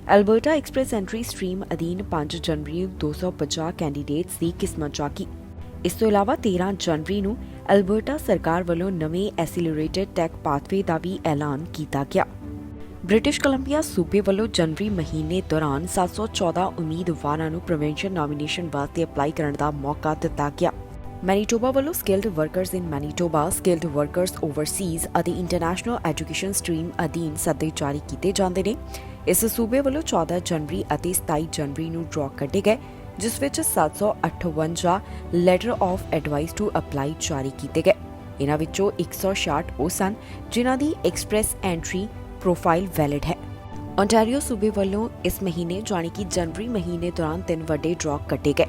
ਐਲਬਰਟਾ ਐਕਸਪ੍ਰੈਸ ਐਂਟਰੀ ਸਟ੍ਰੀਮ ਅਧੀਨ 5 ਜਨਵਰੀ ਨੂੰ 250 ਕੈਂਡੀਡੇਟਸ ਦੀ ਕਿਸਮਤ ਜਾਗੀ। ਇਸ ਤੋਂ ਇਲਾਵਾ 13 ਜਨਵਰੀ ਨੂੰ ਐਲਬਰਟਾ ਸਰਕਾਰ ਵੱਲੋਂ ਨਵੇਂ ਐਸੀਲਰੇਟਡ ਟੈਕ ਪਾਥਵੇ ਦਾ ਵੀ ਐਲਾਨ ਕੀਤਾ ਗਿਆ। ਬ੍ਰਿਟਿਸ਼ ਕੋਲੰਬੀਆ ਸੂਬੇ ਵੱਲੋਂ ਜਨਵਰੀ ਮਹੀਨੇ ਦੌਰਾਨ 714 ਉਮੀਦਵਾਰਾਂ ਨੂੰ ਪ੍ਰੋਵਿੰਸ਼ੀਅਲ ਨੋਮੀਨੇਸ਼ਨ ਵਾਸਤੇ ਅਪਲਾਈ ਕਰਨ ਦਾ ਮੌਕਾ ਦਿੱਤਾ ਗਿਆ। ਮੈਨੀਟੋਬਾ ਵੱਲੋਂ ਸਕਿਲਡ ਵਰਕਰਸ ਇਨ ਮੈਨੀਟੋਬਾ, ਸਕਿਲਡ ਵਰਕਰਸ ਓਵਰਸੀਜ਼ ਅਤੇ ਇੰਟਰਨੈਸ਼ਨਲ ਐਜੂਕੇਸ਼ਨ ਸਟ੍ਰੀਮ ਅਧੀਨ ਸੱਦੇ ਜਾਰੀ ਕੀਤੇ ਜਾਂਦੇ ਨੇ। ਇਸ ਸੂਬੇ ਵੱਲੋਂ 14 ਜਨਵਰੀ ਅਤੇ 27 ਜਨਵਰੀ ਨੂੰ ਡਰਾਅ ਕੱਢੇ ਗਏ, ਜਿਸ ਵਿੱਚ 758 letter of advice to apply ਜਾਰੀ ਕੀਤੇ ਗਏ। ਇਹਨਾਂ ਵਿੱਚੋਂ 166 ਉਹ ਸਨ ਜਿਨ੍ਹਾਂ ਦੀ ਐਕਸਪ੍ਰੈਸ ਐਂਟਰੀ ਪ੍ਰੋਫਾਈਲ ਵੈਲਿਡ ਹੈ। ਓਨਟਾਰੀਓ ਸੂਬੇ ਵੱਲੋਂ ਇਸ ਮਹੀਨੇ ਜਾਣੀ ਕਿ ਜਨਵਰੀ ਮਹੀਨੇ ਦੌਰਾਨ 3 ਵੱਡੇ ਡਰਾਅ ਕੱਢੇ ਗਏ।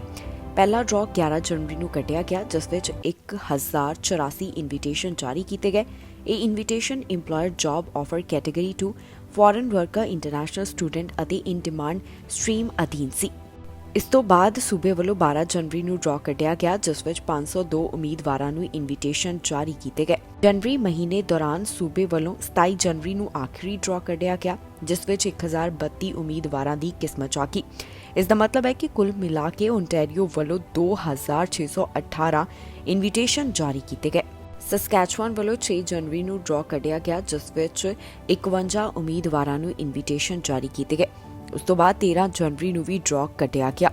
ਪਹਿਲਾ ਡਰਾਅ 11 ਜਨਵਰੀ ਨੂੰ ਕੱਢਿਆ ਗਿਆ, ਜਿਸ ਵਿੱਚ 1084 ਇਨਵੀਟੇਸ਼ਨ ਜਾਰੀ ਕੀਤੇ ਗਏ। ਇਹ invitation employer job offer category 2 foreign worker, international student ਅਤੇ ਇਨ ਡਿਮਾਂਡ ਸਟ੍ਰੀਮ ਅਧੀਨ ਸੀ। ਇਸ ਤੋਂ ਬਾਅਦ ਸੂਬੇ ਵੱਲੋਂ 12 ਜਨਵਰੀ ਨੂੰ ਡਰਾਅ ਕੱਢਿਆ ਗਿਆ, ਜਿਸ ਵਿੱਚ 502 ਉਮੀਦਵਾਰਾਂ ਨੂੰ ਇਨਵੀਟੇਸ਼ਨ ਜਾਰੀ ਕੀਤੇ ਗਏ। ਜਨਵਰੀ ਮਹੀਨੇ ਦੌਰਾਨ ਸੂਬੇ ਵੱਲੋਂ 27 ਜਨਵਰੀ ਨੂੰ ਆਖਰੀ ਡਰਾਅ ਕੱਢਿਆ ਗਿਆ, ਜਿਸ ਵਿੱਚ 1032 ਉਮੀਦਵਾਰਾਂ ਦੀ ਕਿਸਮਤ ਜਾਗੀ। ਇਸ ਦਾ ਮਤਲਬ ਹੈ ਕਿ ਕੁੱਲ ਮਿਲਾ ਕੇ ਓਨਟਾਰੀਓ ਵੱਲੋਂ 2618 ਇਨਵੀਟੇਸ਼ਨ ਜਾਰੀ ਕੀਤੇ ਗਏ। ਸਸਕੈਚੁਆਨ ਵੱਲੋਂ 6 ਜਨਵਰੀ ਨੂੰ ਡਰਾਅ ਕੱਢਿਆ ਗਿਆ, ਜਿਸ ਵਿੱਚ 51 ਉਮੀਦਵਾਰਾਂ ਨੂੰ ਇਨਵੀਟੇਸ਼ਨ ਜਾਰੀ ਕੀਤੇ ਗਏ। ਉਸ ਤੋਂ ਬਾਅਦ 13 ਜਨਵਰੀ ਨੂੰ ਵੀ ਡਰਾਅ ਕੱਢਿਆ ਗਿਆ,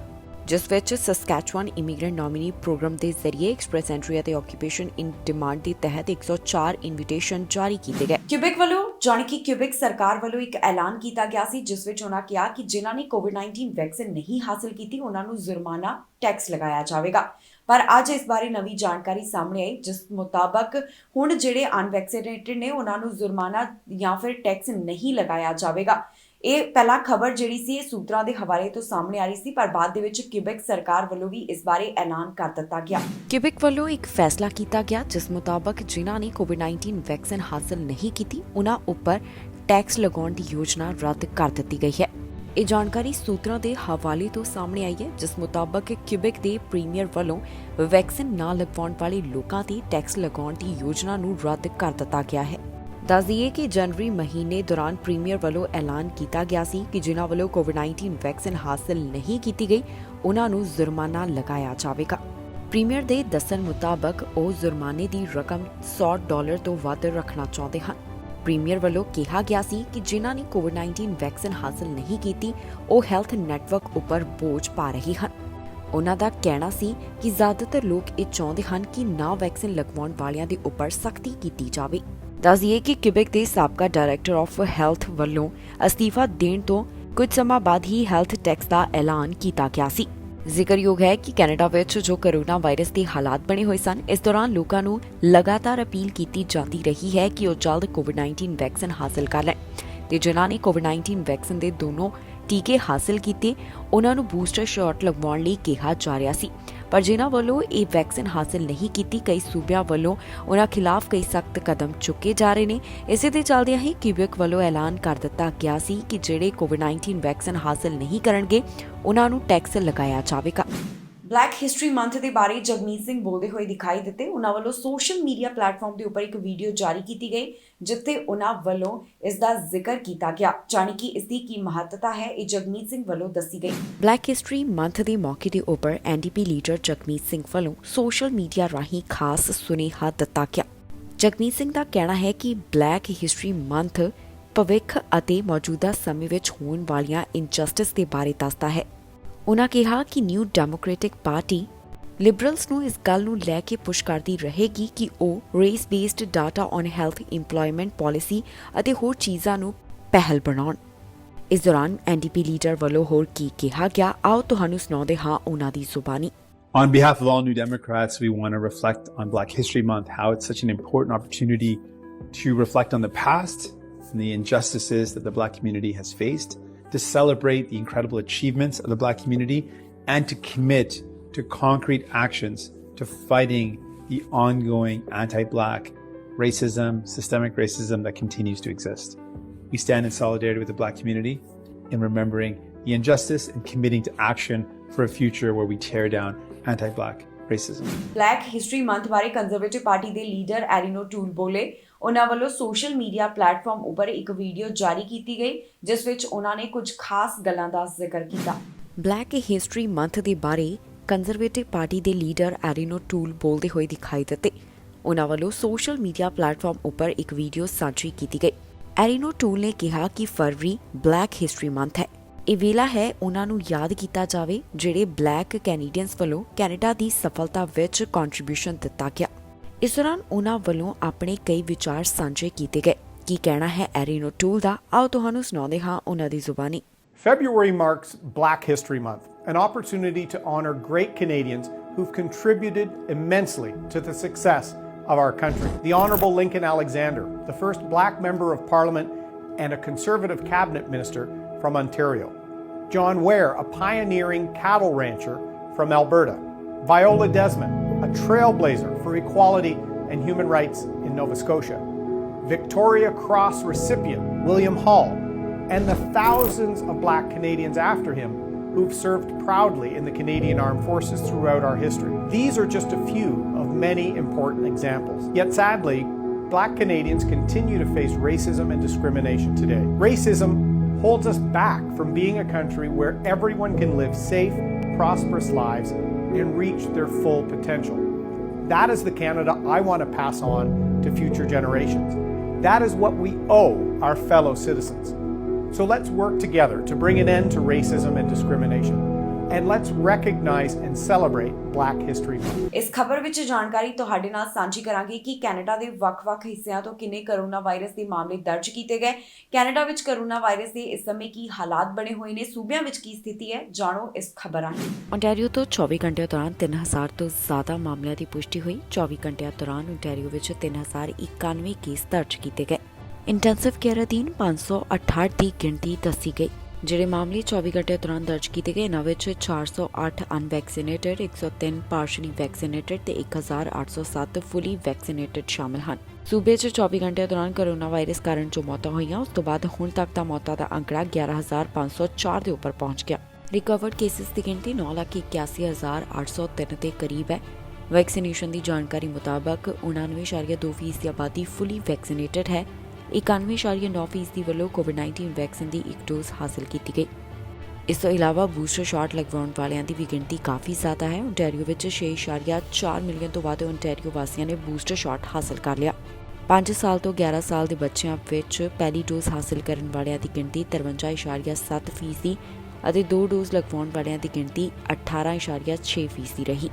ਜਿਸ ਵਿੱਚ ਸਸਕੈਚੁਆਨ ਇਮੀਗ੍ਰੈਂਟ ਨੋਮਿਨੀ ਪ੍ਰੋਗਰਾਮ ਦੇ ਜ਼ਰੀਏ ਐਕਸਪ੍ਰੈਸ ਐਂਟਰੀ ਅਤੇ ਆਕੂਪੇਸ਼ਨ ਇਨ ਡਿਮਾਂਡ ਦੇ ਤਹਿਤ 104 ਇਨਵੀਟੇਸ਼ਨ ਜਾਰੀ ਕੀਤੇ ਗਏ। ਕਿਊਬਿਕ ਵੱਲੋਂ ਜਾਣੀ ਕਿ ਕਿਊਬਿਕ ਸਰਕਾਰ ਵੱਲੋਂ ਇੱਕ ਐਲਾਨ ਕੀਤਾ ਗਿਆ ਸੀ, ਜਿਸ ਵਿੱਚ ਉਹਨਾਂ ਕਿਹਾ ਕਿ ਜਿਨ੍ਹਾਂ ਨੇ ਕੋਵਿਡ-19 ਵੈਕਸੀਨ ਨਹੀਂ ਹਾਸਲ ਕੀਤੀ ਉਹਨਾਂ ਨੂੰ ਜੁਰਮਾਨਾ ਟੈਕਸ ਲਗਾਇਆ ਜਾਵੇਗਾ। ਪਰ ਅੱਜ ਇਸ ਬਾਰੇ ਨਵੀਂ ਜਾਣਕਾਰੀ ਸਾਹਮਣੇ ਆਈ, ਜਿਸ ਮੁਤਾਬਕ ਹੁਣ ਜਿਹੜੇ ਅਨਵੈਕਸੀਨੇਟਡ ਨੇ ਉਹਨਾਂ ਨੂੰ ਜੁਰਮਾਨਾ ਜਾਂ ਫਿਰ ਟੈਕਸ ਨਹੀਂ ਲਗਾਇਆ ਜਾਵੇਗਾ। ਇਹ ਪਹਿਲਾਂ ਖਬਰ ਜਿਹੜੀ ਸੀ ਇਹ ਸੂਤਰਾਂ ਦੇ ਹਵਾਲੇ ਤੋਂ ਸਾਹਮਣੇ ਆ ਰਹੀ ਸੀ, ਪਰ ਬਾਅਦ ਦੇ ਵਿੱਚ ਕਿਊਬਿਕ ਸਰਕਾਰ ਵੱਲੋਂ ਵੀ ਇਸ ਬਾਰੇ ਐਲਾਨ ਕਰ ਦਿੱਤਾ ਗਿਆ। ਕਿਊਬਿਕ ਵੱਲੋਂ ਇੱਕ ਫੈਸਲਾ ਕੀਤਾ ਗਿਆ, ਜਿਸ ਮੁਤਾਬਕ ਜਿਨ੍ਹਾਂ ਨੇ ਕੋਵਿਡ-19 ਵੈਕਸੀਨ ਹਾਸਲ ਨਹੀਂ ਕੀਤੀ ਉਹਨਾਂ ਉੱਪਰ ਟੈਕਸ ਲਗਾਉਣ ਦੀ ਯੋਜਨਾ ਰੱਦ ਕਰ ਦਿੱਤੀ ਗਈ ਹੈ। ਇਹ ਜਾਣਕਾਰੀ ਸੂਤਰਾਂ ਦੇ ਹਵਾਲੇ ਤੋਂ ਸਾਹਮਣੇ ਆਈ ਹੈ, ਜਿਸ ਮੁਤਾਬਕ ਕਿਊਬਿਕ ਦੇ ਪ੍ਰੀਮੀਅਰ ਵੱਲੋਂ ਵੈਕਸੀਨ ਨਾ ਲਗਵਾਉਣ ਵਾਲੇ ਲੋਕਾਂ ਤੇ ਟੈਕਸ ਲਗਾਉਣ ਦੀ ਯੋਜਨਾ ਨੂੰ ਰੱਦ ਕਰ ਦਿੱਤਾ ਗਿਆ ਹੈ। ਦੱਸ ਦਈਏ ਕਿ ਜਨਵਰੀ ਮਹੀਨੇ ਦੌਰਾਨ ਪ੍ਰੀਮੀਅਰ ਵੱਲੋਂ ਐਲਾਨ ਕੀਤਾ ਗਿਆ ਸੀ ਕਿ ਜਿਨ੍ਹਾਂ ਵੱਲੋਂ ਕੋਵਿਡ-19 ਵੈਕਸੀਨ ਹਾਸਲ ਨਹੀਂ ਕੀਤੀ ਗਈ ਉਹਨਾਂ ਨੂੰ ਜੁਰਮਾਨਾ ਲਗਾਇਆ ਜਾਵੇਗਾ। ਪ੍ਰੀਮੀਅਰ ਦੇ ਦੱਸਣ ਮੁਤਾਬਕ ਉਹ ਜੁਰਮਾਨੇ ਦੀ ਰਕਮ $100 ਤੋਂ ਵੱਧ ਰੱਖਣਾ ਚਾਹੁੰਦੇ ਹਨ। ਪ੍ਰੀਮੀਅਰ ਵੱਲੋਂ ਕਿਹਾ ਗਿਆ ਸੀ ਕਿ ਜਿਨ੍ਹਾਂ ਨੇ ਕੋਵਿਡ-19 ਵੈਕਸੀਨ ਹਾਸਲ ਨਹੀਂ ਕੀਤੀ ਉਹ ਹੈਲਥ ਨੈਟਵਰਕ ਉੱਪਰ ਬੋਝ ਪਾ ਰਹੇ ਹਨ। ਉਹਨਾਂ ਦਾ ਕਹਿਣਾ ਸੀ ਕਿ ਜ਼ਿਆਦਾਤਰ ਲੋਕ ਇਹ ਚਾਹੁੰਦੇ ਹਨ ਕਿ ਨਾ ਵੈਕਸੀਨ ਲਗਵਾਉਣ ਵਾਲਿਆਂ ਦੇ ਉੱਪਰ ਸਖਤੀ ਕੀਤੀ ਜਾਵੇ। ਦੱਸ ਦਈਏ ਕਿ ਕਿਊਬਿਕ ਦੇ ਸਾਬਕਾ ਡਾਇਰੈਕਟਰ ਆਫ ਹੈਲਥ ਵੱਲੋਂ ਅਸਤੀਫਾ ਦੇਣ ਤੋਂ ਕੁਝ ਸਮਾਂ ਬਾਅਦ ਹੀ ਹੈਲਥ ਟੈਕਸ ਦਾ ਐਲਾਨ ਕੀਤਾ ਗਿਆ ਸੀ। ਜ਼ਿਕਰਯੋਗ ਹੈ ਕਿ ਕੈਨੇਡਾ ਵਿੱਚ ਜੋ ਕੋਰੋਨਾ ਵਾਇਰਸ ਦੇ ਹਾਲਾਤ ਬਣੇ ਹੋਏ ਸਨ, ਇਸ ਦੌਰਾਨ ਲੋਕਾਂ ਨੂੰ ਲਗਾਤਾਰ ਅਪੀਲ ਕੀਤੀ ਜਾਂਦੀ ਰਹੀ ਹੈ ਕਿ ਉਹ ਜਲਦ ਕੋਵਿਡ-19 ਵੈਕਸੀਨ ਹਾਸਲ ਕਰ ਲੈਣ ਤੇ ਜਿਨ੍ਹਾਂ ਨੇ ਕੋਵਿਡ-19 ਵੈਕਸੀਨ ਦੇ ਦੋਨੋਂ ਟੀਕੇ ਹਾਸਲ ਕੀਤੇ ਉਹਨਾਂ ਨੂੰ ਬੂਸਟਰ ਸ਼ਾਟ ਲਗਵਾਉਣ ਲਈ ਕਿਹਾ ਜਾ ਰਿਹਾ ਸੀ। ਪਰ ਜਿਨ੍ਹਾਂ ਵੱਲੋਂ ਇਹ ਵੈਕਸੀਨ ਹਾਸਲ ਨਹੀਂ ਕੀਤੀ, ਕਈ ਸੂਬਿਆਂ ਵੱਲੋਂ ਉਹਨਾਂ ਖਿਲਾਫ ਕਈ ਸਖਤ ਕਦਮ ਚੁੱਕੇ ਜਾ ਰਹੇ ਨੇ। ਇਸੇ ਦੇ ਚੱਲਦਿਆਂ ਹੀ ਕਿਊਬਿਕ ਵੱਲੋਂ ਐਲਾਨ ਕਰ ਦਿੱਤਾ ਗਿਆ ਸੀ ਕਿ ਜਿਹੜੇ ਕੋਵਿਡ-19 ਵੈਕਸੀਨ ਹਾਸਲ ਨਹੀਂ ਕਰਨਗੇ ਉਹਨਾਂ ਨੂੰ ਟੈਕਸ ਲਗਾਇਆ ਜਾਵੇਗਾ। ਬਲੈਕ ਹਿਸਟਰੀ ਮੰਥ ਦੇ ਬਾਰੇ ਜਗਮੀਤ ਸਿੰਘ ਬੋਲਦੇ ਹੋਏ ਦਿਖਾਈ ਦਿੱਤੇ। ਉਹਨਾਂ ਵੱਲੋਂ ਸੋਸ਼ਲ ਮੀਡੀਆ ਪਲੇਟਫਾਰਮ ਦੇ ਉੱਪਰ ਇੱਕ ਵੀਡੀਓ ਜਾਰੀ ਕੀਤੀ ਗਈ, ਜਿੱਥੇ ਉਹਨਾਂ ਵੱਲੋਂ ਇਸ ਦਾ ਜ਼ਿਕਰ ਕੀਤਾ ਗਿਆ, ਜਾਣੀ ਕਿ ਇਸ ਦੀ ਕੀ ਮਹੱਤਤਾ ਹੈ ਇਹ ਜਗਮੀਤ ਸਿੰਘ ਵੱਲੋਂ ਦੱਸੀ ਗਈ। ਬਲੈਕ ਹਿਸਟਰੀ ਮੰਥ ਦੇ ਮੌਕੇ ਦੇ ਉੱਪਰ NDP ਲੀਡਰ ਜਗਮੀਤ ਸਿੰਘ ਵੱਲੋਂ ਸੋਸ਼ਲ ਮੀਡੀਆ ਰਾਹੀਂ ਖਾਸ ਸੁਨੇਹਾ ਦਿੱਤਾ ਗਿਆ। ਜਗਮੀਤ ਸਿੰਘ ਦਾ ਕਹਿਣਾ ਹੈ ਕਿ ਬਲੈਕ ਹਿਸਟਰੀ ਮੰਥ ਭਵਿੱਖ ਅਤੇ ਮੌਜੂਦਾ ਸਮੇਂ ਵਿੱਚ ਹੋਣ ਵਾਲੀਆਂ ਇਨਜਸਟਿਸ ਦੇ ਬਾਰੇ ਦੱਸਦਾ ਹੈ। ਉਨ੍ਹਾਂ ਕਿਹਾ ਕਿ ਨਿਊ ਡੈਮੋਕ੍ਰੈਟਿਕ ਪਾਰਟੀ ਲਿਬਰਲਸ ਨੂੰ ਇਸ ਗੱਲ ਨੂੰ ਲੈ ਕੇ ਪੁਸ਼ ਕਰਦੀ ਰਹੇਗੀ ਕਿ ਉਹ race based data on health employment policy ਅਤੇ ਹੋਰ ਚੀਜ਼ਾਂ ਨੂੰ ਪਹਿਲ ਬਣਾਉਣ। ਇਸ ਦੌਰਾਨ NDP ਲੀਡਰ ਵੱਲੋਂ ਹੋਰ ਕੀ ਕਿਹਾ ਗਿਆ, ਆਓ ਤੁਹਾਨੂੰ ਸੁਣਾਉਂਦੇ ਹਾਂ ਉਹਨਾਂ ਦੀ ਜ਼ੁਬਾਨੀ। On behalf of all New Democrats, we want to reflect on Black History Month, how it's such an important opportunity to reflect on the past and the injustices that the Black community has faced, to celebrate the incredible achievements of the Black community and to commit to concrete actions to fighting the ongoing anti-Black racism, systemic racism that continues to exist. We stand in solidarity with the Black community in remembering the injustice and committing to action for a future where we tear down anti-Black racism. Black history month ਬਾਰੇ conservative party ਦੇ leader ਐਰੀਨੋ tool ਬੋਲੇ। ਉਹਨਾਂ ਵੱਲੋਂ social media platform ਉੱਪਰ ਇੱਕ video ਜਾਰੀ ਕੀਤੀ ਗਈ ਜਿਸ ਵਿੱਚ ਉਹਨਾਂ ਨੇ ਕੁਝ ਖਾਸ ਗੱਲਾਂ ਦਾ ਜ਼ਿਕਰ ਕੀਤਾ। ਬਲੈਕ ਹਿਸਟਰੀ ਮੰਥ ਦੇ ਬਾਰੇ ਕੰਜ਼ਰਵੇਟਿਵ ਪਾਰਟੀ ਦੇ ਲੀਡਰ ਐਰੀਨੋ ਟੂਲ ਬੋਲਦੇ ਹੋਏ ਦਿਖਾਈ ਦਿੱਤੇ। ਉਹਨਾਂ ਵੱਲੋਂ ਸੋਸ਼ਲ ਮੀਡੀਆ ਪਲੇਟਫਾਰਮ ਉੱਪਰ ਇੱਕ ਵੀਡੀਓ ਸਾਂਝੀ ਕੀਤੀ ਗਈ। ਐਰੀਨੋ ਟੂਲ ਨੇ ਕਿਹਾ ਕਿ ਫਰਵਰੀ ਬਲੈਕ ਹਿਸਟਰੀ ਮੰਥ ਹੈ। ਇਹ ਵੇਲਾ ਹੈ ਉਹਨਾਂ ਨੂੰ ਯਾਦ ਕੀਤਾ ਜਾਵੇ ਜਿਹੜੇ ਬਲੈਕ ਕੈਨੇਡੀਅਨਸ ਵੱਲੋਂ ਕੈਨੇਡਾ ਦੀ ਸਫਲਤਾ ਵਿੱਚ ਕੰਟਰੀਬਿਊਸ਼ਨ ਦਿੱਤਾ ਗਿਆ। ਇਸ ਦੌਰਾਨ ਉਹਨਾਂ ਵੱਲੋਂ ਆਪਣੇ ਕਈ ਵਿਚਾਰ ਸਾਂਝੇ ਕੀਤੇ ਗਏ। ਕੀ ਕਹਿਣਾ ਹੈ ਐਰੀਨੋ ਟੂਲ ਦਾ, ਆਓ ਤੁਹਾਨੂੰ ਸੁਣਾਉਂਦੇ ਹਾਂ ਉਹਨਾਂ ਦੀ ਜ਼ੁਬਾਨੀ। February marks Black History Month, an opportunity to honor great Canadians who've contributed immensely to the success of our country. The Honourable Lincoln Alexander, the first Black Member of Parliament and a Conservative Cabinet Minister from Ontario. John Ware, a pioneering cattle rancher from Alberta. Viola Desmond, a trailblazer for equality and human rights in Nova Scotia. Victoria Cross recipient William Hall, and the thousands of Black Canadians after him who've served proudly in the Canadian Armed Forces throughout our history. These are just a few of many important examples. Yet sadly, Black Canadians continue to face racism and discrimination today. Racism holds us back from being a country where everyone can live safe, prosperous lives and reach their full potential. That is the Canada I want to pass on to future generations. That is what we owe our fellow citizens. So let's work together to bring an end to racism and discrimination. And let's recognize and celebrate Black History Month. ਇਸ ਖਬਰ ਵਿੱਚ ਜਾਣਕਾਰੀ ਤੁਹਾਡੇ ਨਾਲ ਸਾਂਝੀ ਕਰਾਂਗੇ ਕਿ Canada ਦੇ ਵੱਖ-ਵੱਖ ਹਿੱਸਿਆਂ ਤੋਂ ਕਿੰਨੇ ਕੋਰੋਨਾ ਵਾਇਰਸ ਦੇ ਮਾਮਲੇ ਦਰਜ ਕੀਤੇ ਗਏ। ਕੈਨੇਡਾ ਵਿੱਚ ਕੋਰੋਨਾ ਵਾਇਰਸ ਦੇ ਇਸ ਸਮੇਂ ਕੀ ਹਾਲਾਤ ਬਣੇ ਹੋਏ ਨੇ, ਸੂਬਿਆਂ ਵਿੱਚ ਕੀ ਸਥਿਤੀ ਹੈ, ਜਾਣੋ ਇਸ ਖਬਰ ਰਾਹੀਂ। ਓਨਟਾਰੀਓ ਤੋਂ 24 ਘੰਟਿਆਂ ਦੌਰਾਨ 3000 ਤੋਂ ਜ਼ਿਆਦਾ ਮਾਮਲਿਆਂ ਦੀ ਪੁਸ਼ਟੀ ਹੋਈ। 24 ਘੰਟਿਆਂ ਦੌਰਾਨ ਓਨਟਾਰੀਓ ਵਿੱਚ 3091 ਕੇਸ ਦਰਜ ਕੀਤੇ ਗਏ। ਇੰਟੈਂਸਿਵ ਕੇਅਰ ਅਧੀਨ 568 ਦੀ ਗਿਣਤੀ ਦੱਸੀ ਗਈ। ਜਿਹੜੇ ਮਾਮਲੇ 24 ਘੰਟਿਆਂ ਦੌਰਾਨ ਦਰਜ ਕੀਤੇ ਗਏ ਇਹਨਾਂ ਵਿੱਚ 408 ਅਨਵੈਕਸੀਨੇਟਡ, 103 ਪਾਰਸ਼ਲੀ ਵੈਕਸੀਨੇਟਡ ਤੇ 1807 ਫੁੱਲੀ ਵੈਕਸੀਨੇਟਡ ਸ਼ਾਮਲ ਹਨ। ਸੂਬੇ 'ਚ 24 ਘੰਟਿਆਂ ਦੌਰਾਨ ਕੋਰੋਨਾ ਵਾਇਰਸ ਕਾਰਨ ਜੋ ਮੌਤਾਂ ਹੋਈਆਂ ਉਸ ਤੋਂ ਬਾਅਦ ਹੁਣ ਤੱਕ ਦਾ ਮੌਤਾਂ ਦਾ ਅੰਕੜਾ 11504 ਦੇ ਉੱਪਰ ਪਹੁੰਚ ਗਿਆ। ਰਿਕਵਰਡ ਕੇਸਿਸ ਦੀ ਗਿਣਤੀ 9,81,803 ਦੇ ਕਰੀਬ ਹੈ। ਵੈਕਸੀਨੇਸ਼ਨ ਦੀ ਜਾਣਕਾਰੀ ਮੁਤਾਬਕ 99.2% ਦੀ ਆਬਾਦੀ ਫੁੱਲੀ ਵੈਕਸੀਨੇਟਡ ਹੈ। 91.9% ਦੀ ਵੱਲੋਂ ਕੋਵਿਡ-19 ਵੈਕਸੀਨ ਦੀ ਇੱਕ ਡੋਜ਼ ਹਾਸਲ ਕੀਤੀ ਗਈ। ਇਸ ਤੋਂ ਇਲਾਵਾ ਬੂਸਟਰ ਸ਼ਾਟ ਲਗਵਾਉਣ ਵਾਲਿਆਂ ਦੀ ਵੀ ਗਿਣਤੀ ਕਾਫੀ ਜ਼ਿਆਦਾ ਹੈ। ਓਨਟਾਰੀਓ ਵਿੱਚ 6.4 ਮਿਲੀਅਨ ਤੋਂ ਵੱਧ ਓਨਟਾਰੀਓ ਵਾਸੀਆਂ ਨੇ ਬੂਸਟਰ ਸ਼ਾਟ ਹਾਸਲ ਕਰ ਲਿਆ। 5 ਸਾਲ ਤੋਂ 11 ਸਾਲ ਦੇ ਬੱਚਿਆਂ ਵਿੱਚ ਪਹਿਲੀ ਡੋਜ਼ ਹਾਸਲ ਕਰਨ ਵਾਲਿਆਂ ਦੀ ਗਿਣਤੀ 53.7% ਅਤੇ 2 ਡੋਜ਼ ਲਗਵਾਉਣ ਵਾਲਿਆਂ ਦੀ ਗਿਣਤੀ 18.6% ਰਹੀ।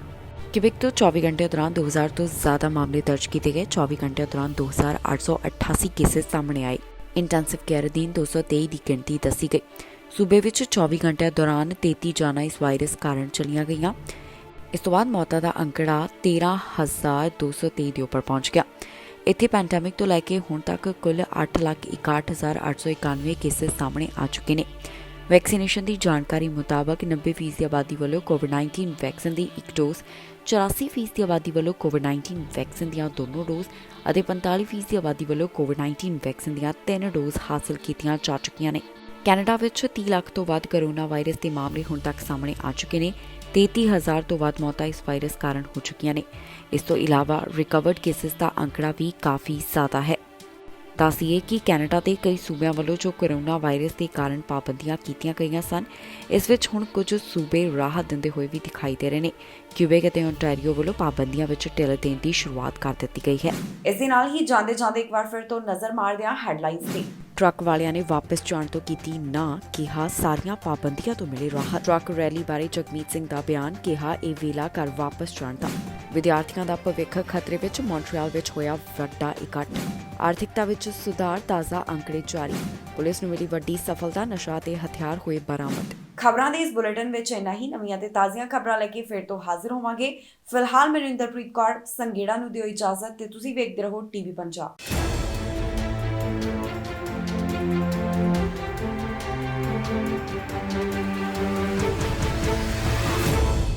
ਕਿਬੇਕ ਤੋਂ 24 ਘੰਟਿਆਂ ਦੌਰਾਨ 2000 ਤੋਂ ਜ਼ਿਆਦਾ ਮਾਮਲੇ ਦਰਜ ਕੀਤੇ ਗਏ। 24 ਘੰਟਿਆਂ ਦੌਰਾਨ 2888 ਕੇਸਿਸ ਸਾਹਮਣੇ ਆਏ। ਇੰਟੈਂਸਿਵ ਕੇਅਰ ਅਧੀਨ 223 ਦੀ ਗਿਣਤੀ ਦੱਸੀ ਗਈ। ਸੂਬੇ ਵਿੱਚ 24 ਘੰਟਿਆਂ ਦੌਰਾਨ 33 ਜਾਨਾਂ ਇਸ ਵਾਇਰਸ ਕਾਰਨ ਚਲੀਆਂ ਗਈਆਂ। ਇਸ ਤੋਂ ਬਾਅਦ ਮੌਤਾਂ ਦਾ ਅੰਕੜਾ 13,223 ਦੇ ਉੱਪਰ ਪਹੁੰਚ ਗਿਆ। ਇੱਥੇ ਪੈਂਡੈਮਿਕ ਤੋਂ ਲੈ ਕੇ ਹੁਣ ਤੱਕ ਕੁੱਲ 8,61,891 ਕੇਸਿਸ ਸਾਹਮਣੇ ਆ ਚੁੱਕੇ ਨੇ। ਵੈਕਸੀਨੇਸ਼ਨ ਦੀ ਜਾਣਕਾਰੀ ਮੁਤਾਬਕ 90% ਦੀ ਆਬਾਦੀ ਵੱਲੋਂ ਕੋਵਿਡ-19 ਵੈਕਸੀਨ ਦੀ ਇੱਕ ਡੋਜ਼, 84% ਦੀ ਆਬਾਦੀ ਵੱਲੋਂ ਕੋਵਿਡ-19 ਵੈਕਸੀਨ ਦੀਆਂ ਦੋਨੋਂ ਡੋਜ਼ ਅਤੇ 45% ਦੀ ਆਬਾਦੀ ਵੱਲੋਂ ਕੋਵਿਡ-19 ਵੈਕਸੀਨ ਦੀਆਂ 3 ਡੋਜ਼ ਹਾਸਲ ਕੀਤੀਆਂ ਜਾ ਚੁੱਕੀਆਂ ਨੇ। ਕੈਨੇਡਾ ਵਿੱਚ 30 ਲੱਖ ਤੋਂ ਵੱਧ ਕੋਰੋਨਾ ਵਾਇਰਸ ਦੇ ਮਾਮਲੇ ਹੁਣ ਤੱਕ ਸਾਹਮਣੇ ਆ ਚੁੱਕੇ ਨੇ। 33,000 ਤੋਂ ਵੱਧ ਮੌਤਾਂ ਇਸ ਵਾਇਰਸ ਕਾਰਨ ਹੋ ਚੁੱਕੀਆਂ ਨੇ। ਇਸ ਤੋਂ ਇਲਾਵਾ ਰਿਕਵਰਡ ਕੇਸਿਸ ਦਾ ਅੰਕੜਾ ਵੀ ਕਾਫੀ ਜ਼ਿਆਦਾ ਹੈ। ਦੱਸੀਏ ਕਿ ਕੈਨੇਡਾ ਦੇ ਕਈ ਸੂਬਿਆਂ ਵੱਲੋਂ ਜੋ ਕੋਰੋਨਾ ਵਾਇਰਸ ਦੇ ਕਾਰਨ ਪਾਬੰਦੀਆਂ ਕੀਤੀਆਂ ਗਈਆਂ ਸਨ, ਇਸ ਵਿੱਚ ਹੁਣ ਕੁਝ ਸੂਬੇ ਰਾਹਤ ਦਿੰਦੇ ਹੋਏ ਵੀ ਦਿਖਾਈ ਦੇ ਰਹੇ ਨੇ। ਕਿਊਬੇਕ ਅਤੇ ਓਨਟਾਰੀਓ ਵੱਲੋਂ ਪਾਬੰਦੀਆਂ ਵਿੱਚ ਢਿੱਲ ਦੇਣ ਦੀ ਸ਼ੁਰੂਆਤ ਕਰ ਦਿੱਤੀ ਗਈ ਹੈ। ਇਸ ਦੇ ਨਾਲ ਹੀ ਜਾਂਦੇ ਇੱਕ ਵਾਰ ਫਿਰ ਤੋਂ ਨਜ਼ਰ ਮਾਰਦੇ ਹਾਂ ਹੈਡਲਾਈਨਸ ਤੇ। ਟਰੱਕ ਵਾਲਿਆਂ ਨੇ ਵਾਪਸ ਜਾਣ ਤੋਂ ਕੀਤੀ ਨਾ, ਕਿਹਾ ਸਾਰੀਆਂ ਪਾਬੰਦੀਆਂ ਤੋਂ ਮਿਲੇ ਰਾਹਤ। ਟਰੱਕ ਰੈਲੀ ਬਾਰੇ ਜਗਮੀਤ ਸਿੰਘ ਦਾ ਬਿਆਨ, ਕਿਹਾ ਇਹ ਵੇਲਾ ਘਰ ਵਾਪਸ ਜਾਣ ਦਾ। ਵਿਦਿਆਰਥੀਆਂ ਦਾ ਭਵਿੱਖ ਖਤਰੇ ਵਿੱਚ, ਮੌਂਟਰੀਅਲ ਵਿੱਚ ਹੋਇਆ ਵੱਡਾ ਇਕੱਠ। ਆਰਥਿਕਤਾ ਵਿੱਚ ਸੁਧਾਰ, ਤਾਜ਼ਾ ਅੰਕੜੇ ਜਾਰੀ। ਪੁਲਿਸ ਨੂੰ ਮਿਲੀ ਵੱਡੀ ਸਫਲਤਾ, ਨਸ਼ਾ ਤੇ ਹਥਿਆਰ ਹੋਏ ਬਰਾਮਦ। ਖਬਰਾਂ ਦੇ ਇਸ ਬੁਲੇਟਿਨ ਵਿੱਚ ਇੰਨਾ ਹੀ। ਨਵੀਆਂ ਤੇ ਤਾਜ਼ੀਆਂ ਖਬਰਾਂ ਲੈ ਕੇ ਫਿਰ ਤੋਂ ਹਾਜ਼ਰ ਹੋਵਾਂਗੇ। ਫਿਲਹਾਲ ਮੈਨੂੰ ਇੰਦਰਪ੍ਰੀਤ ਕੌਰ ਸੰਗੇੜਾ ਨੂੰ ਦਿਓ ਇਜਾਜ਼ਤ ਤੇ ਤੁਸੀਂ ਵੇਖਦੇ ਰਹੋ ਟੀਵੀ ਪੰਜਾਬ।